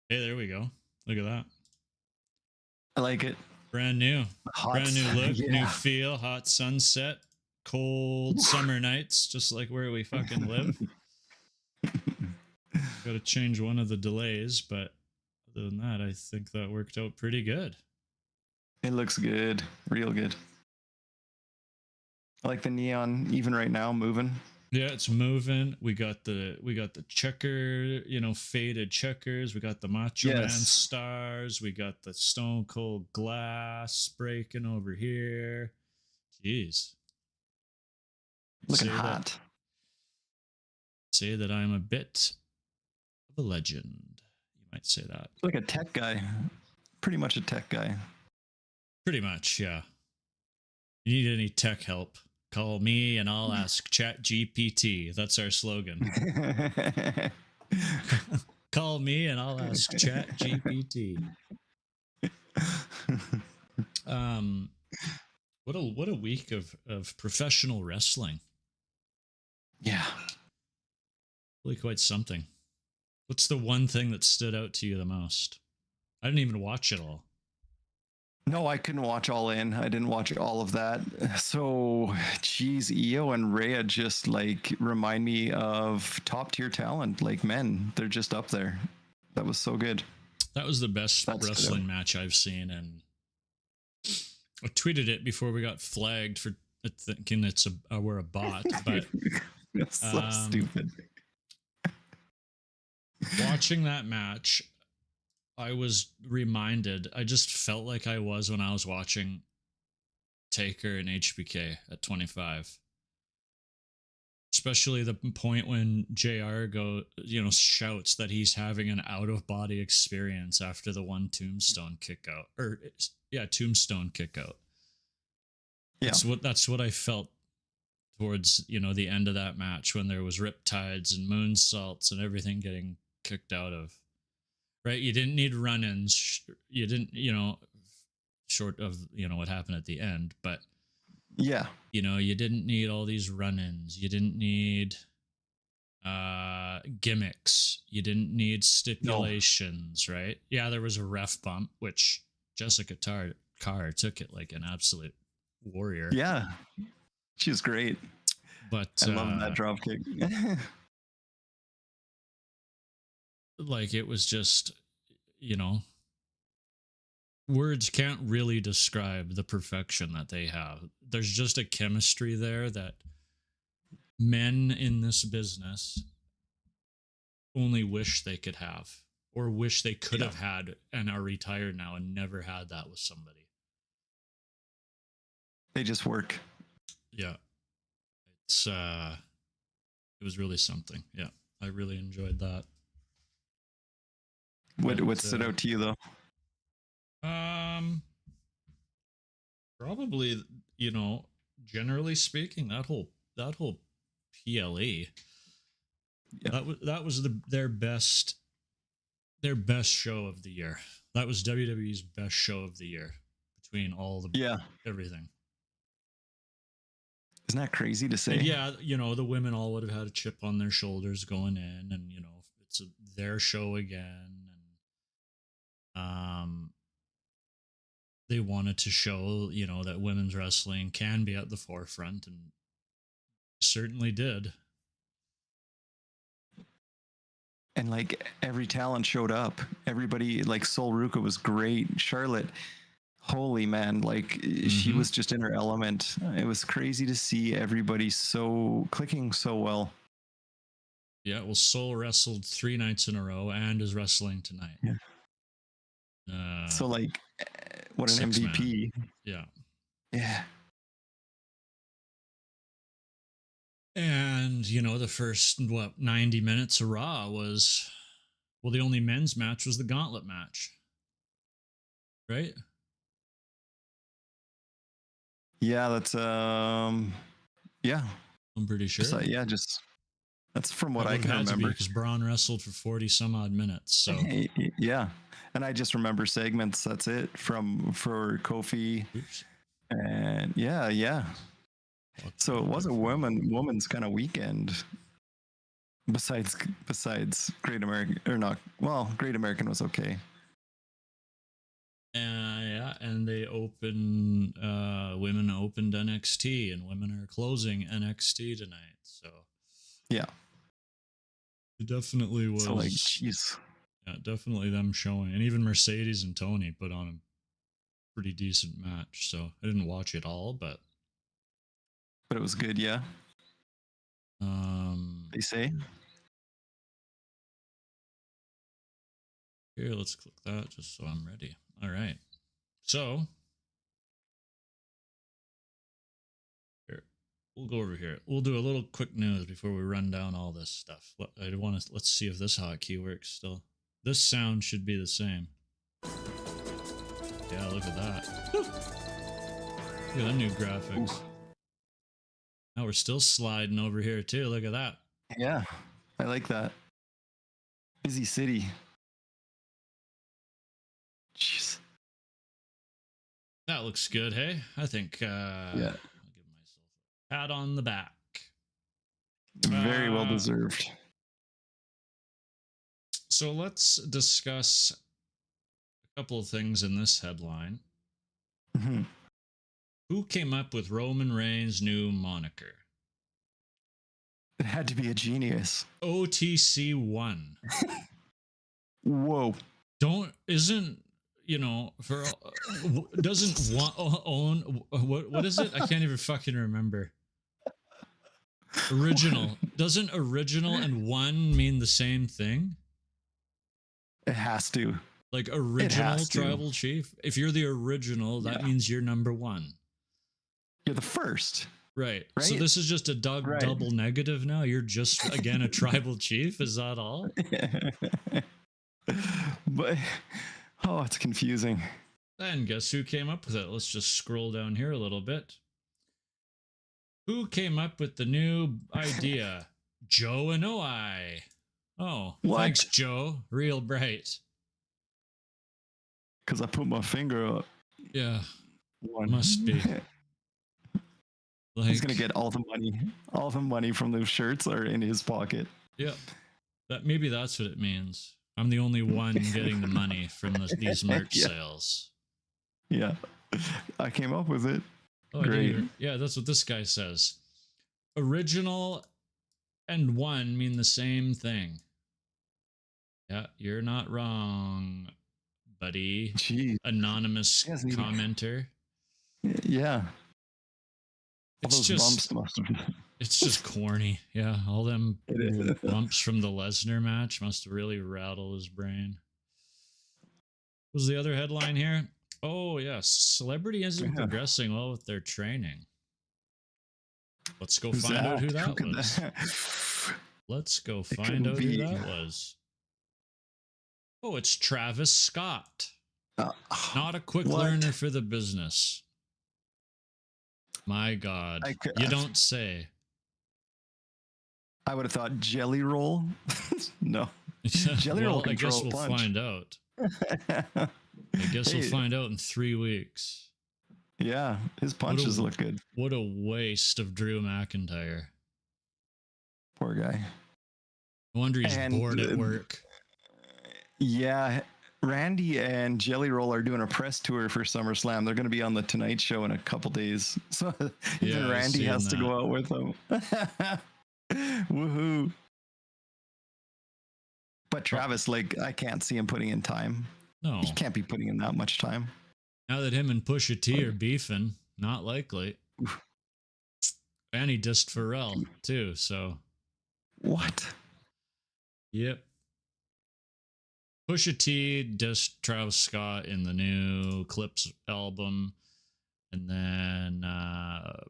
Hey, there we go. Look at that. I like it. Brand new. Brand new look, yeah. new feel, hot sunset, cold summer nights, just like where we fucking live. Got to change one of the delays, but other than that, I think that worked out pretty good. It looks good. Real good. I like the neon even right now moving. Yeah, it's moving. We got the checker, faded checkers. We got the Macho Man stars. We got the Stone Cold glass breaking over here. Jeez. Looking hot. Say that I'm a bit of a legend. You might say that. Like a tech guy. Pretty much a tech guy. Pretty much, yeah. You need any tech help? Call me and I'll ask ChatGPT. That's our slogan. Call me and I'll ask ChatGPT. What a week of professional wrestling. Yeah. Really quite something. What's the one thing that stood out to you the most? I didn't even watch it all. No, I couldn't watch all in. I didn't watch all of that. So, geez, Io and Rhea just like remind me of top tier talent, like men. They're just up there. That was so good. That was the best wrestling match I've seen, and I tweeted it before we got flagged for thinking we're a bot, but that's so stupid. Watching that match, I was reminded, I just felt like I was when I was watching Taker and HBK at 25. Especially the point when JR shouts that he's having an out-of-body experience after the one Tombstone kick out. Tombstone kick out. Yeah. That's what I felt towards, the end of that match when there was riptides and moonsaults and everything getting kicked out of. Right? You didn't need run-ins. You didn't, short of, what happened at the end, but yeah, you didn't need all these run-ins. You didn't need gimmicks. You didn't need stipulations, right? Yeah, there was a ref bump, which Jessica Carr took it like an absolute warrior. Yeah, she was great. But I love that drop kick. Like it was just, words can't really describe the perfection that they have. There's just a chemistry there that men in this business only wish they could have, or wish they could have had and are retired now and never had that with somebody. They just work. Yeah. It was really something. Yeah. I really enjoyed that. What stood out to you though? Probably, generally speaking, that whole PLE, that was their best show of the year. That was WWE's best show of the year between all the everything. Isn't that crazy to say? And yeah, the women all would have had a chip on their shoulders going in, and it's their show again. They wanted to show, that women's wrestling can be at the forefront, and certainly did. And like every talent showed up. Everybody, like Sol Ruka was great. Charlotte, holy man, like she was just in her element. It was crazy to see everybody clicking so well. Yeah, well, Sol wrestled 3 nights in a row and is wrestling tonight. Yeah. So like, what an MVP. Man. Yeah. Yeah. And, the first, 90 minutes of Raw was, the only men's match was the gauntlet match. Right? Yeah, that's, yeah. I'm pretty sure. That's from what I can remember. Because Braun wrestled for 40 some odd minutes. So yeah. And I just remember segments. That's it for Kofi. Oops. And yeah. So it was a woman's kind of weekend. Besides Great American, or not, well, Great American was okay. Yeah, and they women opened NXT, and women are closing NXT tonight. So Yeah. it definitely was. So like, jeez. Yeah, definitely them showing, and even Mercedes and Tony put on a pretty decent match. So I didn't watch it all, but it was good. Yeah. They say. Here, let's click that just so I'm ready. All right. So here, we'll go over here. We'll do a little quick news before we run down all this stuff. Let's see if this hotkey works still. This sound should be the same. Yeah, look at that. Look at that new graphics. Ooh. Now we're still sliding over here too. Look at that. Yeah, I like that. Busy city. Jeez. That looks good, hey? I think yeah. I'll give myself a pat on the back. Very well deserved. So let's discuss a couple of things in this headline. Mm-hmm. Who came up with Roman Reigns' new moniker? It had to be a genius. OTC1. Whoa. Doesn't own what is it? I can't even fucking remember. Original. Doesn't original and one mean the same thing? It has to. Like original tribal chief? If you're the original, that means you're number one. You're the first. Right. So this is just a double negative now? You're just, again, a tribal chief? Is that all? But, it's confusing. And guess who came up with it? Let's just scroll down here a little bit. Who came up with the new idea? Joe Anoa'i. Oh, what? Thanks, Joe. Real bright. Because I put my finger up. Yeah. Must be. He's gonna get all the money from those shirts are in his pocket. Yeah, maybe that's what it means. I'm the only one getting the money from these merch sales. Yeah, I came up with it. Oh, great. Yeah, that's what this guy says. Original and one mean the same thing. Yeah, you're not wrong, buddy. Jeez. Anonymous commenter. Yeah. It's just corny. Yeah, all them bumps from the Lesnar match must really rattle his brain. What was the other headline here? Oh, yes. Celebrity isn't progressing well with their training. Let's go find out who that was. Let's go find out who that was. Oh, it's Travis Scott. Not a quick learner for the business. My God, you don't say. I would have thought Jelly Roll. No. Jelly Roll can throw a punch. I guess we'll find out. I guess we'll find out in 3 weeks. Yeah, his punches look good. What a waste of Drew McIntyre. Poor guy. No wonder he's bored at work. Yeah, Randy and Jelly Roll are doing a press tour for SummerSlam. They're going to be on the Tonight Show in a couple days. So even Randy has to go out with them. Woohoo. But Travis, I can't see him putting in time. No. He can't be putting in that much time. Now that him and Pusha T are beefing, not likely. And he dissed Pharrell, too, so. What? Yep. Pusha T dissed Travis Scott in the new Clips album, and then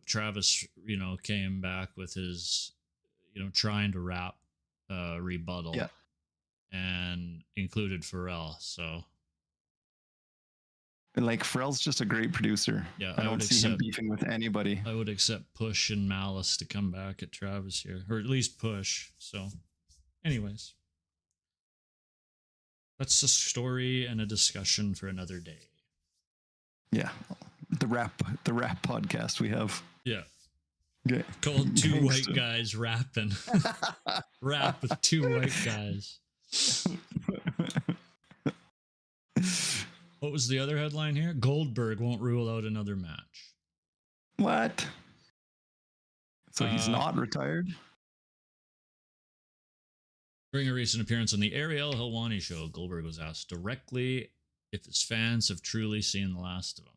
Travis, came back with his, trying to rap rebuttal, and included Pharrell. So, and Pharrell's just a great producer. Yeah, I don't see him beefing with anybody. I would accept Push and Malice to come back at Travis here, or at least Push. So, anyways. That's a story and a discussion for another day. Yeah. The rap podcast we have. Yeah. Okay. Called Two White Guys Rapping. Rap with two white guys. What was the other headline here? Goldberg won't rule out another match. What? So he's not retired? During a recent appearance on the Ariel Helwani show, Goldberg was asked directly if his fans have truly seen the last of him.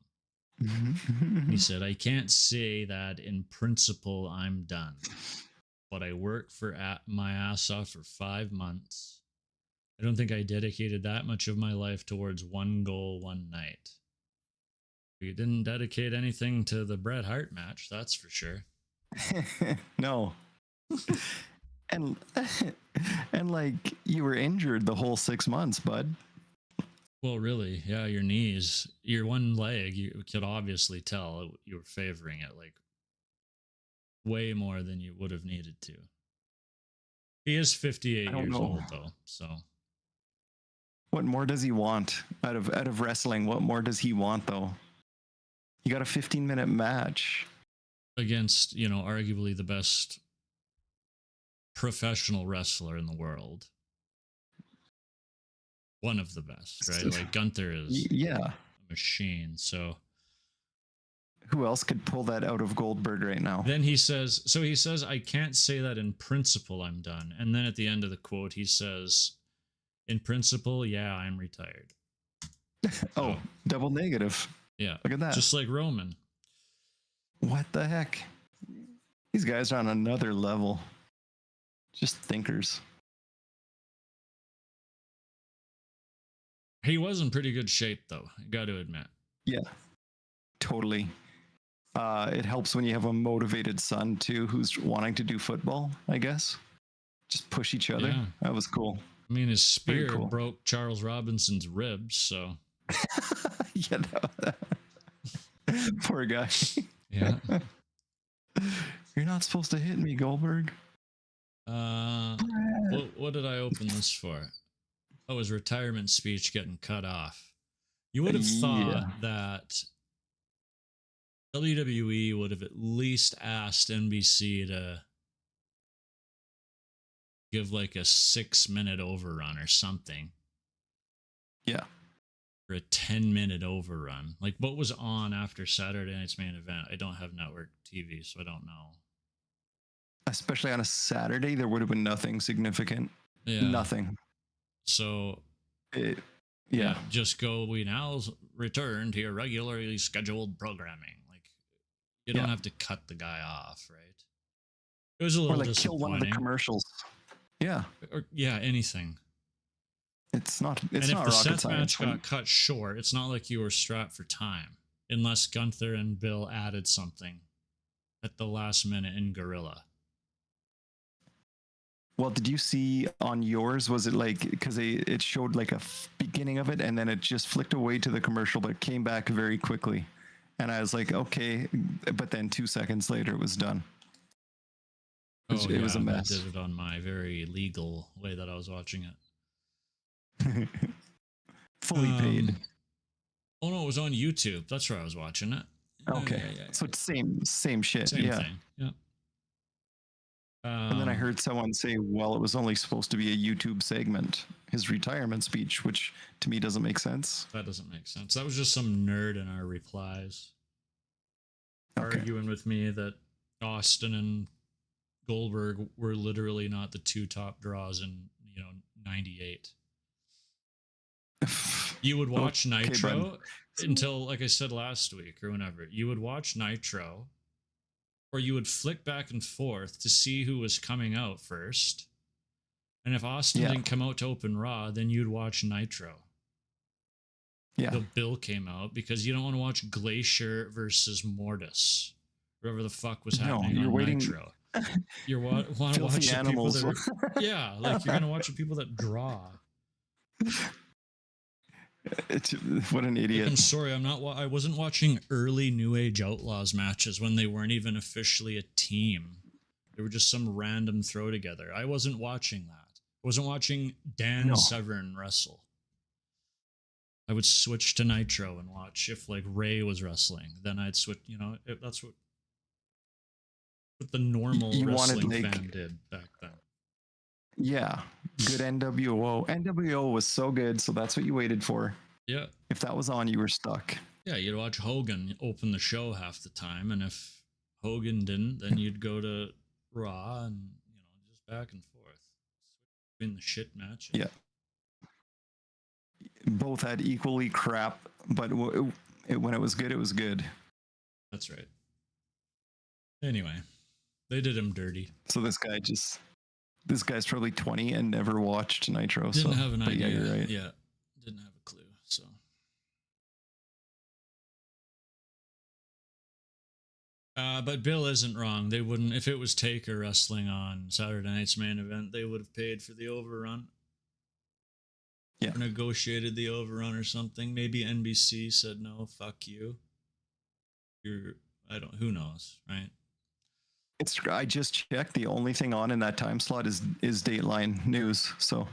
He said, I can't say that in principle I'm done, but I worked for my ass off for 5 months. I don't think I dedicated that much of my life towards one goal one night. We didn't dedicate anything to the Bret Hart match, that's for sure. No. And like you were injured the whole 6 months, bud. Well, really, yeah, your knees, your one leg, you could obviously tell you were favoring it like way more than you would have needed to. He is 58 years old though, so what more does he want out of wrestling? What more does he want though? You got a 15-minute match against, arguably the best professional wrestler in the world. One of the best, right? Like Gunther is a machine. So who else could pull that out of Goldberg right now? Then he says, I can't say that in principle I'm done. And then at the end of the quote, he says, in principle, yeah, I'm retired. Oh, double negative. Yeah. Look at that. Just like Roman. What the heck? These guys are on another level. Just thinkers. He was in pretty good shape, though. I got to admit. Yeah, totally. It helps when you have a motivated son, too, who's wanting to do football, I guess. Just push each other. Yeah. That was cool. I mean, his spear broke Charles Robinson's ribs, so. Yeah, poor guy. Yeah. You're not supposed to hit me, Goldberg. What did I open this for? Oh, his retirement speech getting cut off. You would have thought that WWE would have at least asked NBC to give like a 6-minute overrun or something. Yeah. Or a 10-minute overrun. Like what was on after Saturday night's main event? I don't have network TV, so I don't know. Especially on a Saturday, there would have been nothing significant. Yeah. Nothing. So, just go, we now return to your regularly scheduled programming. Like, you don't have to cut the guy off, right? It was a little disappointing. Kill one of the commercials. Yeah. Or anything. It's not rocket science. And if the Seth match got cut short, it's not like you were strapped for time. Unless Gunther and Bill added something at the last minute in Gorilla. Well, did you see on yours, was it like, because it showed like a beginning of it and then it just flicked away to the commercial, but came back very quickly. And I was like, okay. But then 2 seconds later, it was done. It was a mess. I did it on my very legal way that I was watching it. Fully paid. Oh, no, it was on YouTube. That's where I was watching it. Okay. So it's same shit. Same thing. Yeah. And then I heard someone say, well, it was only supposed to be a YouTube segment, his retirement speech, which to me doesn't make sense. That doesn't make sense. That was just some nerd in our replies arguing with me that Austin and Goldberg were literally not the two top draws in, 98. You would watch Nitro until, like I said last week or whenever, you would watch Nitro, or you would flick back and forth to see who was coming out first. And if Austin didn't come out to open Raw, then you'd watch Nitro. Yeah. The Bill came out because you don't want to watch Glacier versus Mortis. Whatever the fuck was happening on Nitro. You want to watch the people that are, like you're going to watch the people that draw. What an idiot. I'm sorry, I wasn't watching early New Age Outlaws matches when they weren't even officially a team. They were just some random throw together. I wasn't watching that. I wasn't watching Dan Severn wrestle. I would switch to Nitro and watch if like Ray was wrestling. Then I'd switch, that's what the normal wrestling fan did back then. Yeah, good NWO. NWO was so good, so that's what you waited for. Yeah. If that was on, you were stuck. Yeah, you'd watch Hogan open the show half the time, and if Hogan didn't, then you'd go to Raw and just back and forth between the shit matches. Yeah. Both had equally crap, but when it was good, it was good. That's right. Anyway, they did him dirty. So this guy's probably 20 and never watched Nitro. Didn't have an idea. Yeah, you're right. Yeah, didn't have a clue. So. But Bill isn't wrong. They wouldn't, if it was Taker wrestling on Saturday Night's Main Event, they would have paid for the overrun. Yeah. Or negotiated the overrun or something. Maybe NBC said no, fuck you. Who knows, right? I just checked. The only thing on in that time slot is Dateline News. So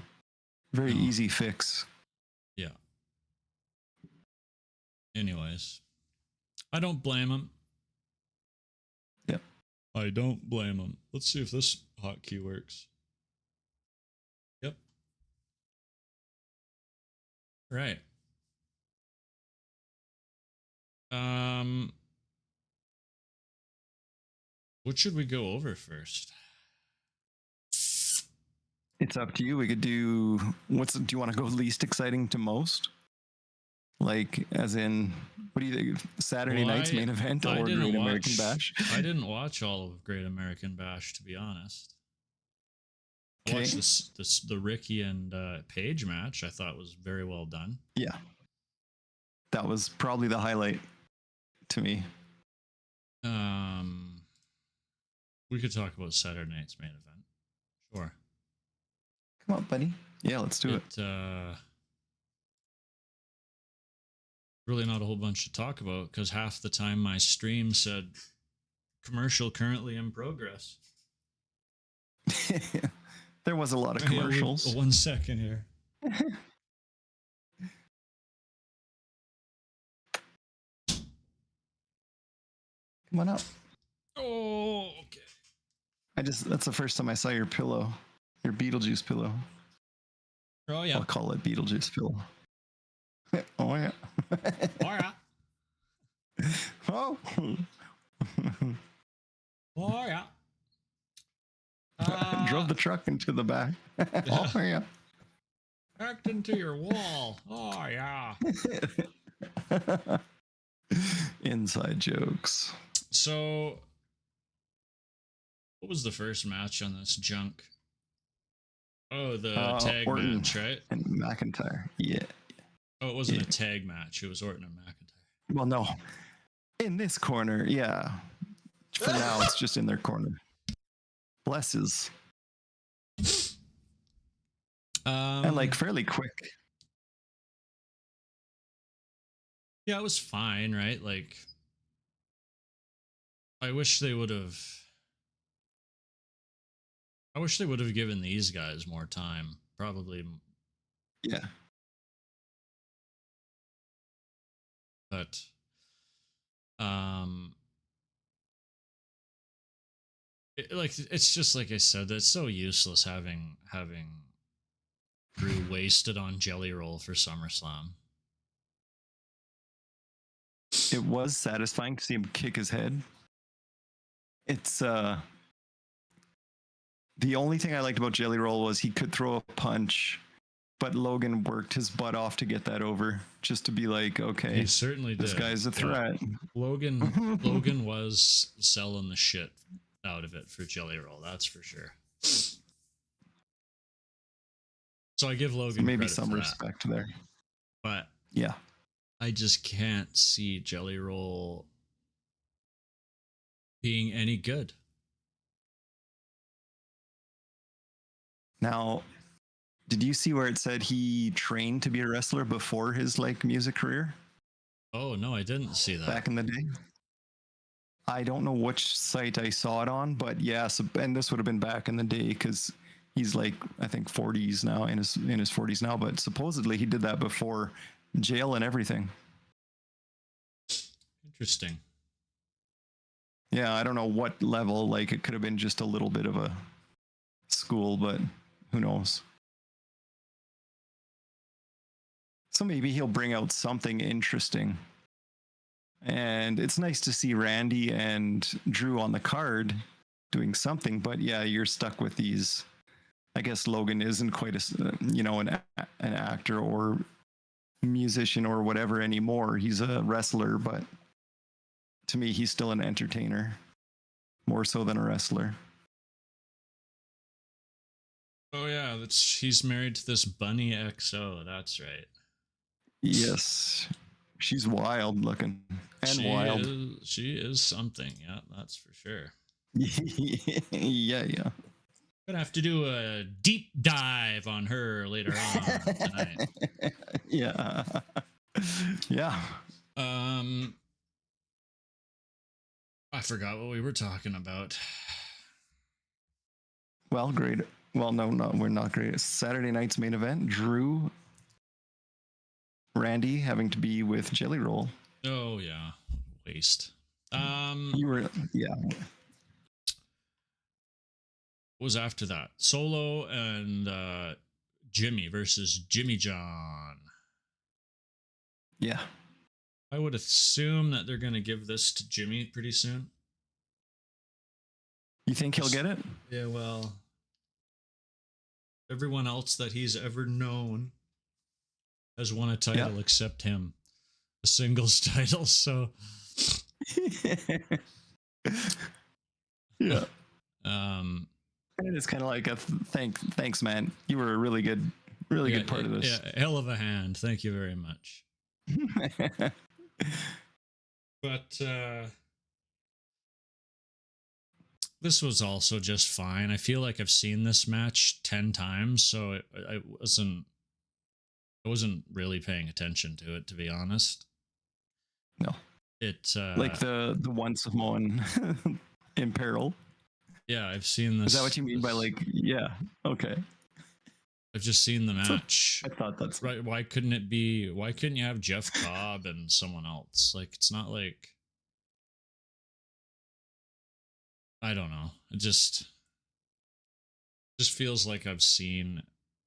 very easy fix. Yeah. Anyways, I don't blame him. Yep. I don't blame him. Let's see if this hotkey works. Yep. Right. What should we go over first? It's up to you. We could do do you want to go least exciting to most? Like, as in, what do you think? Saturday night's main event or Great American Bash? I didn't watch all of Great American Bash, to be honest. I watched the Ricky and Paige match. I thought was very well done. Yeah, that was probably the highlight to me. We could talk about Saturday night's main event. Sure. Come on, buddy. Yeah, let's do it. Really not a whole bunch to talk about because half the time my stream said commercial currently in progress. There was a lot of commercials. Yeah, 1 second here. Come on up. Oh, okay. That's the first time I saw your pillow, your Beetlejuice pillow. Oh, yeah. I'll call it Beetlejuice pillow. Oh, yeah. Oh, yeah. Oh. Oh, yeah. Drove the truck into the back. Oh, yeah. Backed into your wall. Oh, yeah. Inside jokes. So, what was the first match on this junk? Oh, the tag Orton match, right? And McIntyre. Yeah. Oh, it wasn't a tag match. It was Orton and McIntyre. Well, no. In this corner, yeah. For now, it's just in their corner. Blesses. And like fairly quick. Yeah, it was fine, right? Like, I wish they would have given these guys more time. Probably. Yeah. But it's just like I said, it's so useless having Drew wasted on Jelly Roll for SummerSlam. It was satisfying to see him kick his head. It's the only thing I liked about Jelly Roll was he could throw a punch, but Logan worked his butt off to get that over, just to be like, okay, he certainly did. This guy's a threat. Yeah. Logan was selling the shit out of it for Jelly Roll, that's for sure. So I give Logan maybe some respect there. But yeah, I just can't see Jelly Roll being any good. Now, did you see where it said he trained to be a wrestler before his music career? Oh, no, I didn't see that. Back in the day? I don't know which site I saw it on, but yeah, and this would have been back in the day because he's I think 40s now, in his 40s now, but supposedly he did that before jail and everything. Interesting. Yeah, I don't know what level, it could have been just a little bit of a school, but who knows? So maybe he'll bring out something interesting. And it's nice to see Randy and Drew on the card doing something, but yeah, you're stuck with these. I guess Logan isn't quite an actor or musician or whatever anymore. He's a wrestler, but to me, he's still an entertainer, more so than a wrestler. Oh yeah, he's married to this Bunny XO. That's right. Yes, she's wild looking and wild. She is something. Yeah, that's for sure. Yeah. Gonna have to do a deep dive on her later on tonight. Yeah. I forgot what we were talking about. Well, great. Well, no, we're not great. Saturday night's main event: Drew, Randy having to be with Jelly Roll. Oh yeah, waste. You were, yeah. What was after that? Solo and Jimmy versus Jimmy John. Yeah. I would assume that they're going to give this to Jimmy pretty soon. You think he'll get it? Yeah, well, everyone else that he's ever known has won a title except him. A singles title, so... Yeah. It's kind of like a thanks, man. You were a really good part of this. Yeah, hell of a hand. Thank you very much. But this was also just fine. I feel like I've seen this match 10 times, so I wasn't really paying attention to it, to be honest. No. It like the one Samoan in peril. Yeah, I've seen this. Is that what you mean by like? Yeah. Okay. I've just seen the match. I thought that's right. Why couldn't you have Jeff Cobb and someone else? Like, it's not like, I don't know. It just feels like I've seen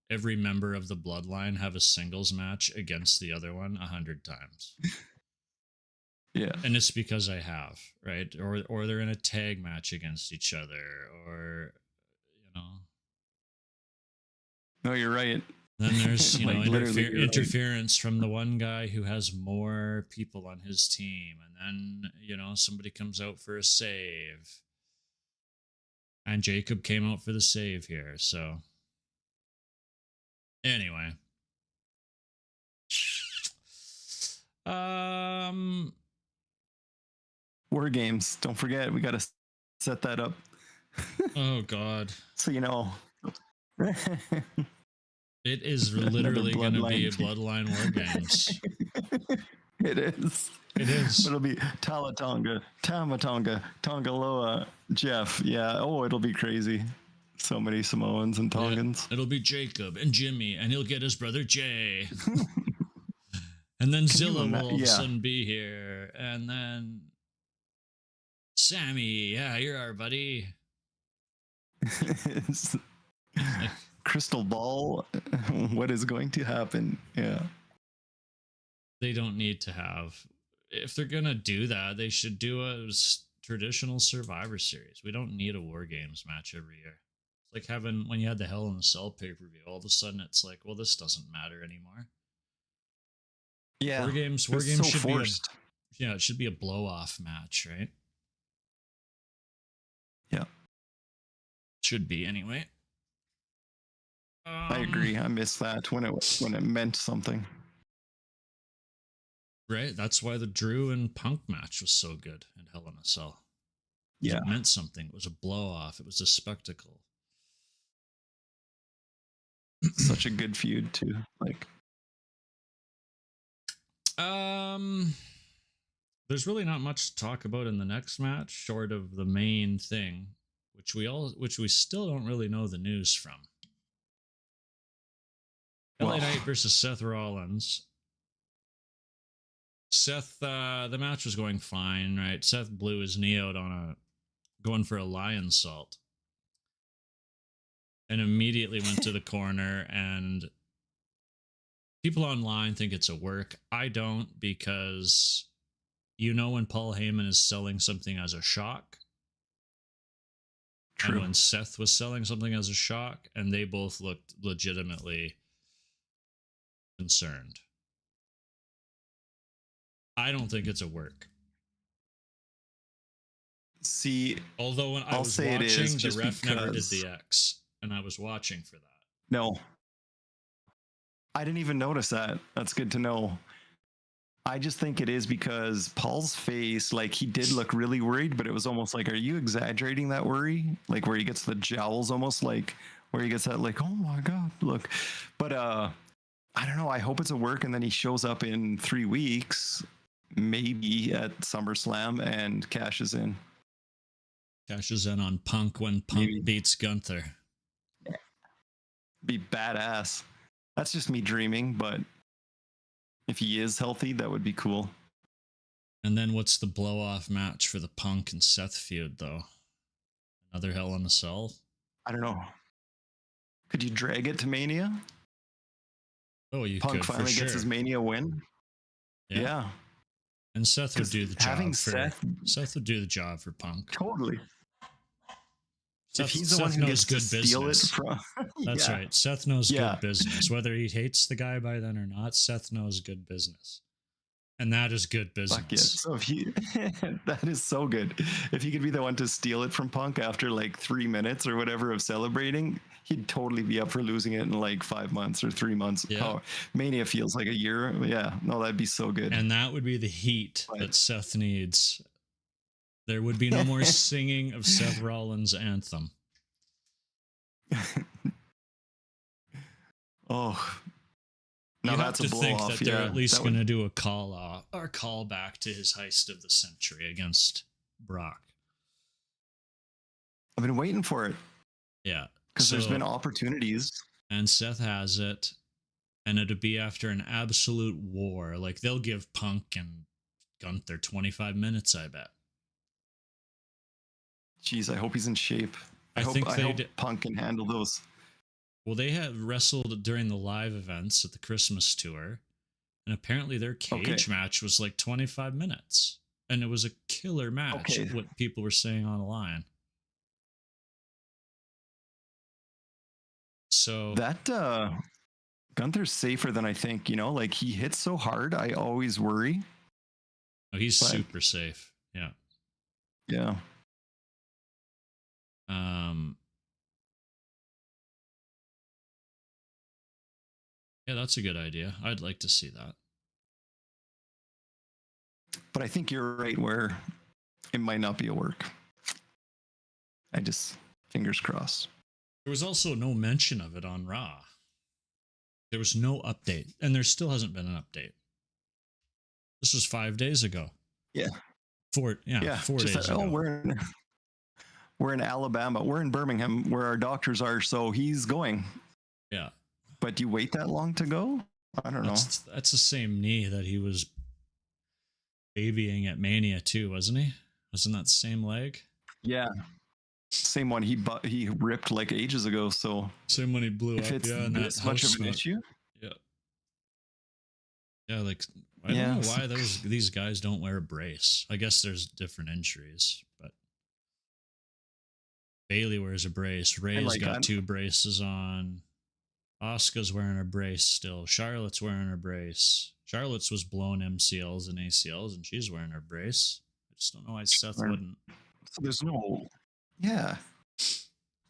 every member of the Bloodline have a singles match against the other one 100 times. Yeah. And it's because I have, right? Or they're in a tag match against each other, or, you know. No, you're right. Then there's, you like know, interference from the one guy who has more people on his team. And then, you know, somebody comes out for a save. And Jacob came out for the save here. So, anyway. War Games. Don't forget, we got to set that up. Oh, God. So, you know. It is literally going to be a Bloodline War Games. It is. It is. It'll be Talatonga, Tamatonga, Tongaloa, Jeff. Yeah. Oh, it'll be crazy. So many Samoans and Tongans. Yeah, it'll be Jacob and Jimmy, and he'll get his brother Jay. And then Zilla will all of a sudden be here. And then Sammy, yeah, you're our buddy. Crystal ball. What is going to happen? Yeah. They don't need to have. If they're going to do that, they should do a traditional Survivor Series. We don't need a War Games match every year. It's like having, when you had the Hell in a Cell pay-per-view, all of a sudden it's like, well, this doesn't matter anymore. Yeah. War Games so should forced. It should be a blow-off match, right? Yeah. Should be, anyway. I agree. I miss that when it meant something. Right? That's why the Drew and Punk match was so good in Hell in a Cell. Yeah. It meant something. It was a blow-off. It was a spectacle. Such a good feud, too. Like, there's really not much to talk about in the next match, short of the main thing, which we still don't really know the news from. LA Knight versus Seth Rollins. Seth, the match was going fine, right? Seth blew his knee out going for a lion salt. and immediately went to the corner, and people online think it's a work. I don't, because when Paul Heyman is selling something as a shock, True. and when Seth was selling something as a shock, and they both looked legitimately concerned. I don't think it's a work. See, although when I was watching, the ref never did the X, and I was watching for that. No. I didn't even notice that. That's good to know. I just think it is because Paul's face, like, he did look really worried, but it was almost like, are you exaggerating that worry? Like, where he gets the jowls, almost like where he gets that, like, oh my God, look. But I don't know. I hope it's a work, and then he shows up in 3 weeks, maybe at SummerSlam, and cashes in. Cashes in on Punk when Punk beats Gunther. Yeah. Be badass. That's just me dreaming, but if he is healthy, that would be cool. And then what's the blow-off match for the Punk and Seth feud, though? Another Hell in a Cell? I don't know. Could you drag it to Mania? Oh, you Punk could, finally gets his Mania win. Yeah. And Seth would do the job Seth would do the job for Punk. Totally. If he's the one who knows good business. That's right. Seth knows good business. Whether he hates the guy by then or not, Seth knows good business. And that is good business. Fuck yeah. So if he, that is so good. If he could be the one to steal it from Punk after like 3 minutes or whatever of celebrating, he'd totally be up for losing it in like 5 months or 3 months. Yeah. Oh, Mania feels like a year. Yeah. No, that'd be so good. And that would be the heat that Seth needs. There would be no more singing of Seth Rollins' anthem. Oh. No, you have to think off. that they're at least going to do a call back to his heist of the century against Brock. I've been waiting for it. Yeah. Because there's been opportunities. And Seth has it. And it'll be after an absolute war. Like, they'll give Punk and Gunther 25 minutes, I bet. Jeez, I hope he's in shape. I hope Punk can handle those. Well, they had wrestled during the live events at the Christmas tour, and apparently their cage match was like 25 minutes, and it was a killer match, what people were saying online. So that Gunther's safer than I think, like he hits so hard, I always worry. Oh, he's super safe. Yeah. Yeah. Yeah, that's a good idea. I'd like to see that. But I think you're right where it might not be a work. I just, fingers crossed. There was also no mention of it on Raw. There was no update, and there still hasn't been an update. This was 5 days ago. Yeah. 4 days ago. We're in Alabama. We're in Birmingham, where our doctors are, so he's going. Yeah. But do you wait that long to go? I don't know. That's the same knee that he was babying at Mania too, wasn't he? Wasn't that the same leg? Yeah. Same one he ripped like ages ago, so same one he blew up. It's this much of an issue? Yeah. Yeah, like I don't know why these guys don't wear a brace. I guess there's different injuries, but Bailey wears a brace. Ray's got 2 braces on. Asuka's wearing a brace still. Charlotte's wearing her brace. Charlotte's was blown MCLs and ACLs, and she's wearing her brace. I just don't know why Seth wouldn't. So there's no... Yeah.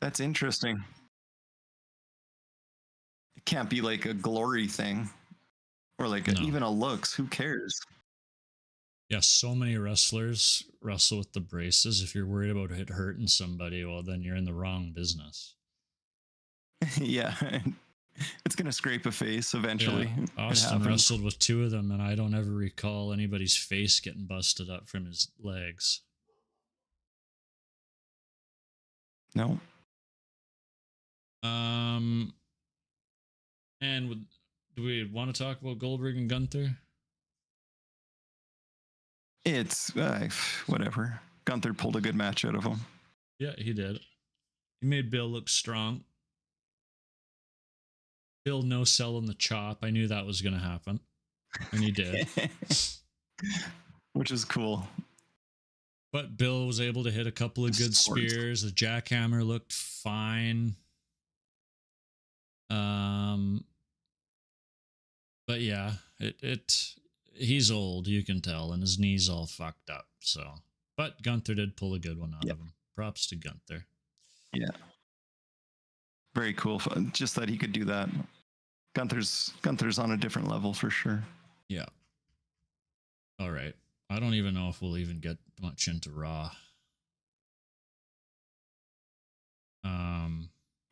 That's interesting. It can't be like a glory thing. Or like even a looks. Who cares? Yeah, so many wrestlers wrestle with the braces. If you're worried about it hurting somebody, well, then you're in the wrong business. Yeah. It's going to scrape a face eventually. Yeah, Austin wrestled with 2 of them, and I don't ever recall anybody's face getting busted up from his legs. No. And do we want to talk about Goldberg and Gunther? It's whatever. Gunther pulled a good match out of him. Yeah, he did. He made Bill look strong. Bill no selling the chop. I knew that was going to happen. And he did. Which is cool. But Bill was able to hit a couple of good spears. The jackhammer looked fine. But yeah, he's old, you can tell, and his knee's all fucked up. So, but Gunther did pull a good one out of him. Props to Gunther. Yeah. Very cool. Just that he could do that. Gunther's on a different level for sure. Yeah. All right. I don't even know if we'll even get much into Raw.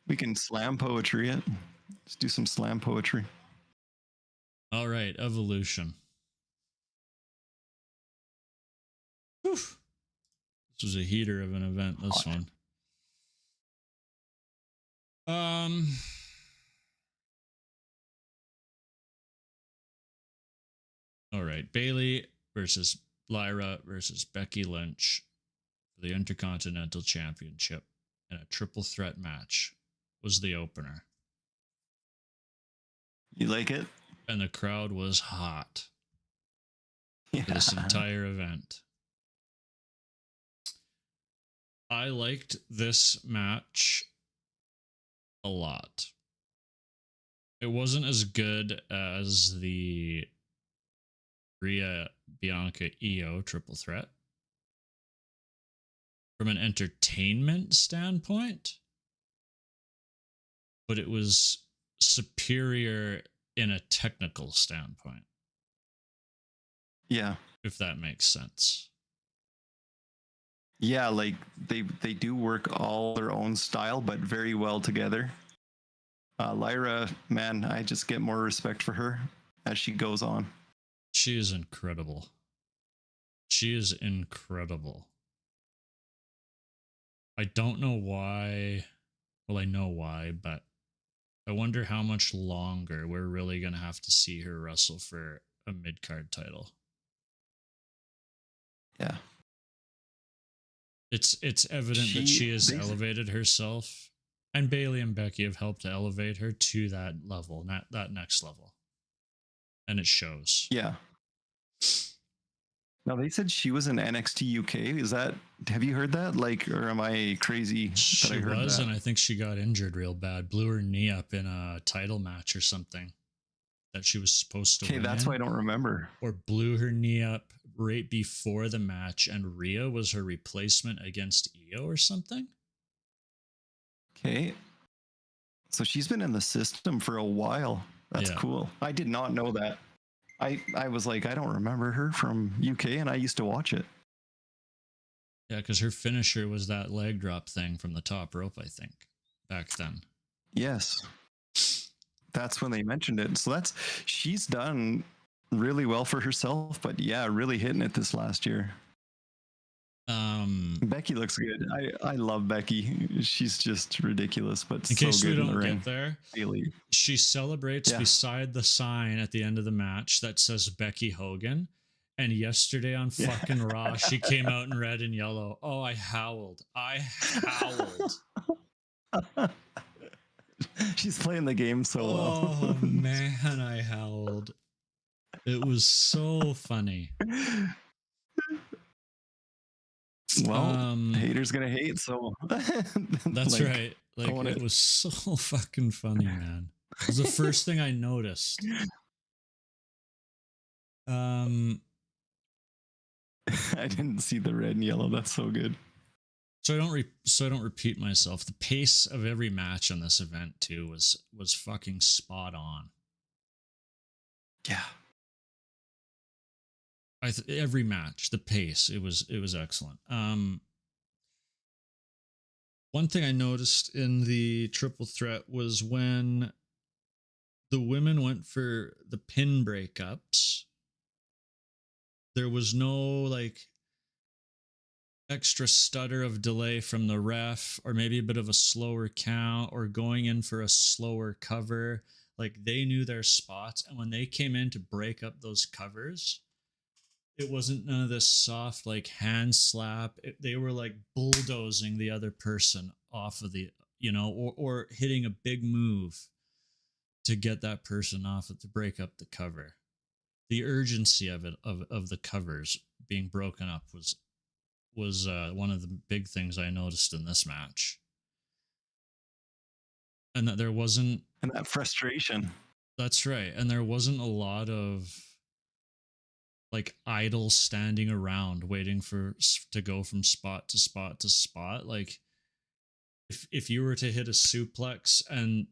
We can slam poetry it. Let's do some slam poetry. All right, Evolution. Whew. This was a heater of an event, this one. All right, Bayley versus Lyra versus Becky Lynch for the Intercontinental Championship in a triple threat match was the opener. You like it? And the crowd was hot for this entire event. I liked this match a lot. It wasn't as good as the Rhea Bianca EO triple threat from an entertainment standpoint, but it was superior in a technical standpoint. Yeah. If that makes sense. Yeah, like they do work all their own style, but very well together. Lyra, man, I just get more respect for her as she goes on. She is incredible. She is incredible. I don't know why. Well, I know why, but I wonder how much longer we're really going to have to see her wrestle for a mid-card title. Yeah. It's evident that she has elevated herself, and Bayley and Becky have helped to elevate her to that level, that next level. And it shows. Yeah. Now they said she was in NXT UK. Have you heard that? Like, or am I crazy? She was, and I think she got injured real bad. Blew her knee up in a title match or something that she was supposed to win. Okay, that's why I don't remember. Or blew her knee up right before the match, and Rhea was her replacement against Io or something. Okay. So she's been in the system for a while. That's cool. I did not know that. I was like, I don't remember her from UK, and I used to watch it. Yeah, because her finisher was that leg drop thing from the top rope, I think, back then. Yes. That's when they mentioned it. So she's done really well for herself, but yeah, really hitting it this last year. Becky looks good. I love Becky. She's just ridiculous, but in case so good we don't in the ring. get there, Bayley. She celebrates beside the sign at the end of the match that says Becky Hogan. And yesterday on fucking Raw, she came out in red and yellow. Oh, I howled. She's playing the game so well. Oh, man, I howled. It was so funny. Well, haters gonna hate, so that's like, right. Like it was so fucking funny, man. It was the first thing I noticed. I didn't see the red and yellow. That's so good. So I don't repeat myself. The pace of every match on this event too was fucking spot on. Yeah. Every match, the pace, it was excellent. One thing I noticed in the triple threat was when the women went for the pin breakups, there was no like extra stutter of delay from the ref, or maybe a bit of a slower count, or going in for a slower cover. Like they knew their spots, and when they came in to break up those covers, it wasn't none of this soft like hand slap. They were like bulldozing the other person off of the, or hitting a big move. to get that person off, to break up the cover. The urgency of it, of the covers being broken up was one of the big things I noticed in this match. And that there wasn't... And that frustration. That's right. And there wasn't a lot of like idle standing around waiting to go from spot to spot to spot. Like if you were to hit a suplex and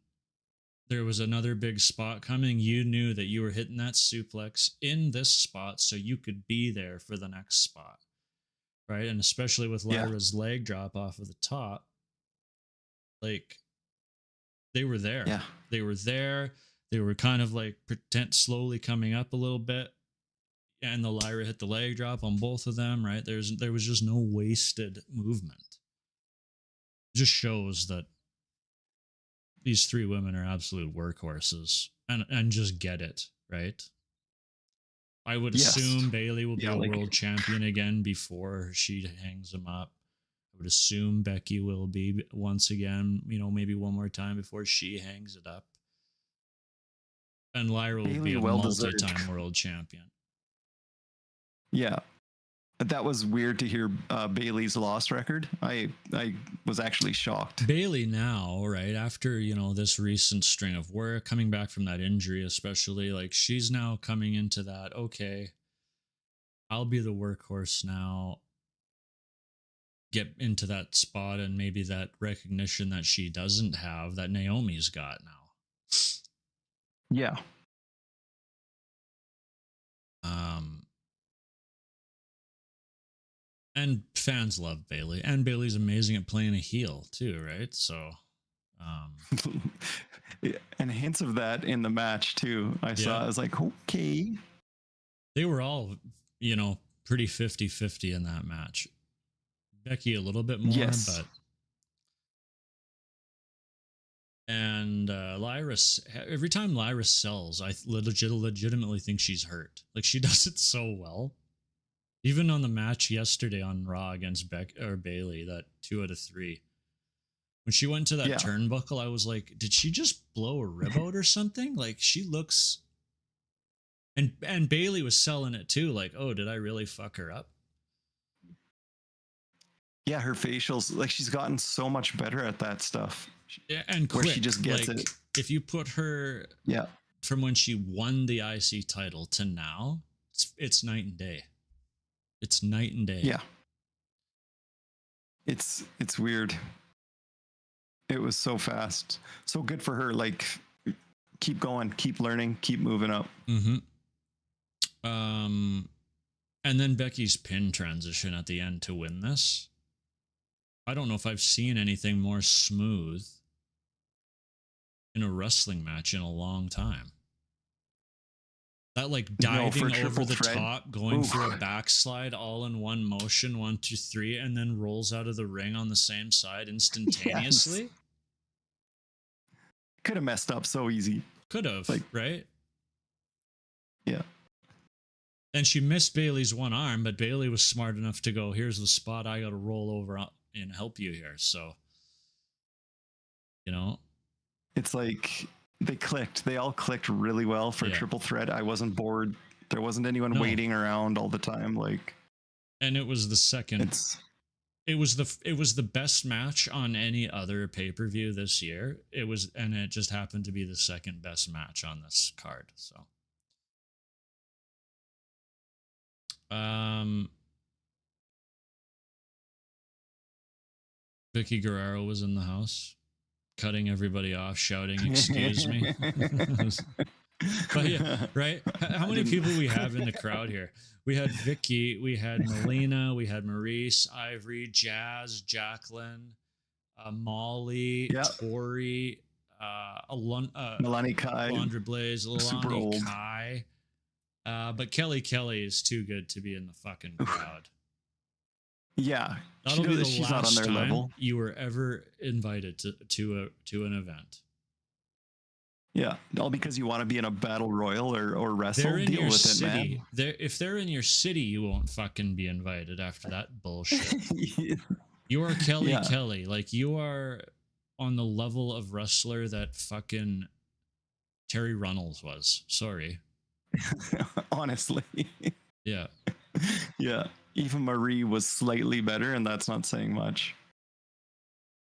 there was another big spot coming, you knew that you were hitting that suplex in this spot so you could be there for the next spot. Right? And especially with Lyra's leg drop off of the top, like they were there. Yeah. They were there. They were kind of like slowly coming up a little bit. And the Lyra hit the leg drop on both of them, right? There was just no wasted movement. It just shows that these three women are absolute workhorses and just get it, right? I would assume Bayley will be a world champion again before she hangs him up. I would assume Becky will be once again, maybe one more time before she hangs it up. And Lyra will be a multi-time world champion. Yeah. That was weird to hear Bayley's loss record. I was actually shocked. Bayley now, right, after, this recent string of work, coming back from that injury especially, like she's now coming into that, okay, I'll be the workhorse now, get into that spot and maybe that recognition that she doesn't have that Naomi's got now. Yeah. And fans love Bayley, and Bayley's amazing at playing a heel too, right? So, and hints of that in the match too. I saw. I was like, okay. They were all, pretty 50-50 in that match. Becky a little bit more, but. And Lyra, every time Lyra sells, I legitimately think she's hurt. Like she does it so well. Even on the match yesterday on Raw against Bayley, that 2 out of 3. When she went to that turnbuckle, I was like, did she just blow a rib out or something? Like she looks... And Bayley was selling it too. Like, oh, did I really fuck her up? Yeah, her facials, like she's gotten so much better at that stuff. Yeah, and where she just gets it. If you put her from when she won the IC title to now, it's night and day. It's night and day. Yeah. It's weird. It was so fast. So good for her. Like, keep going, keep learning, keep moving up. Mm-hmm. And then Becky's pin transition at the end to win this. I don't know if I've seen anything more smooth in a wrestling match in a long time. That like diving over the top, going through a backslide all in one motion, 1, 2, 3, and then rolls out of the ring on the same side instantaneously. Yes. Could have messed up so easy. Could have, like, right? Yeah. And she missed Bayley's one arm, but Bayley was smart enough to go, here's the spot I got to roll over and help you here. So, it's like they clicked. They all clicked really well for triple threat. I wasn't bored. There wasn't anyone waiting around all the time. Like, and it was the second. It was the best match on any other pay-per-view this year. And it just happened to be the second best match on this card. So, Vicky Guerrero was in the house, cutting everybody off, shouting, "Excuse me." But yeah, right? How many people we have in the crowd here? We had Vicky, we had Melina, we had Maurice, Ivory, Jazz, Jacqueline, Molly, Tori, Milani Kai, Alondra Blaze, Alani Kai. But Kelly is too good to be in the fucking crowd. Yeah, that'll be the last time level. You were ever invited to an event. Yeah, all because you want to be in a battle royal or wrestle. They're in Deal your with city. it, man. If they're in your city, you won't fucking be invited after that bullshit. You are Kelly. Like, you are on the level of wrestler that fucking Terry Runnels was. Sorry. Honestly. Yeah. Yeah. Eva Marie was slightly better, and that's not saying much.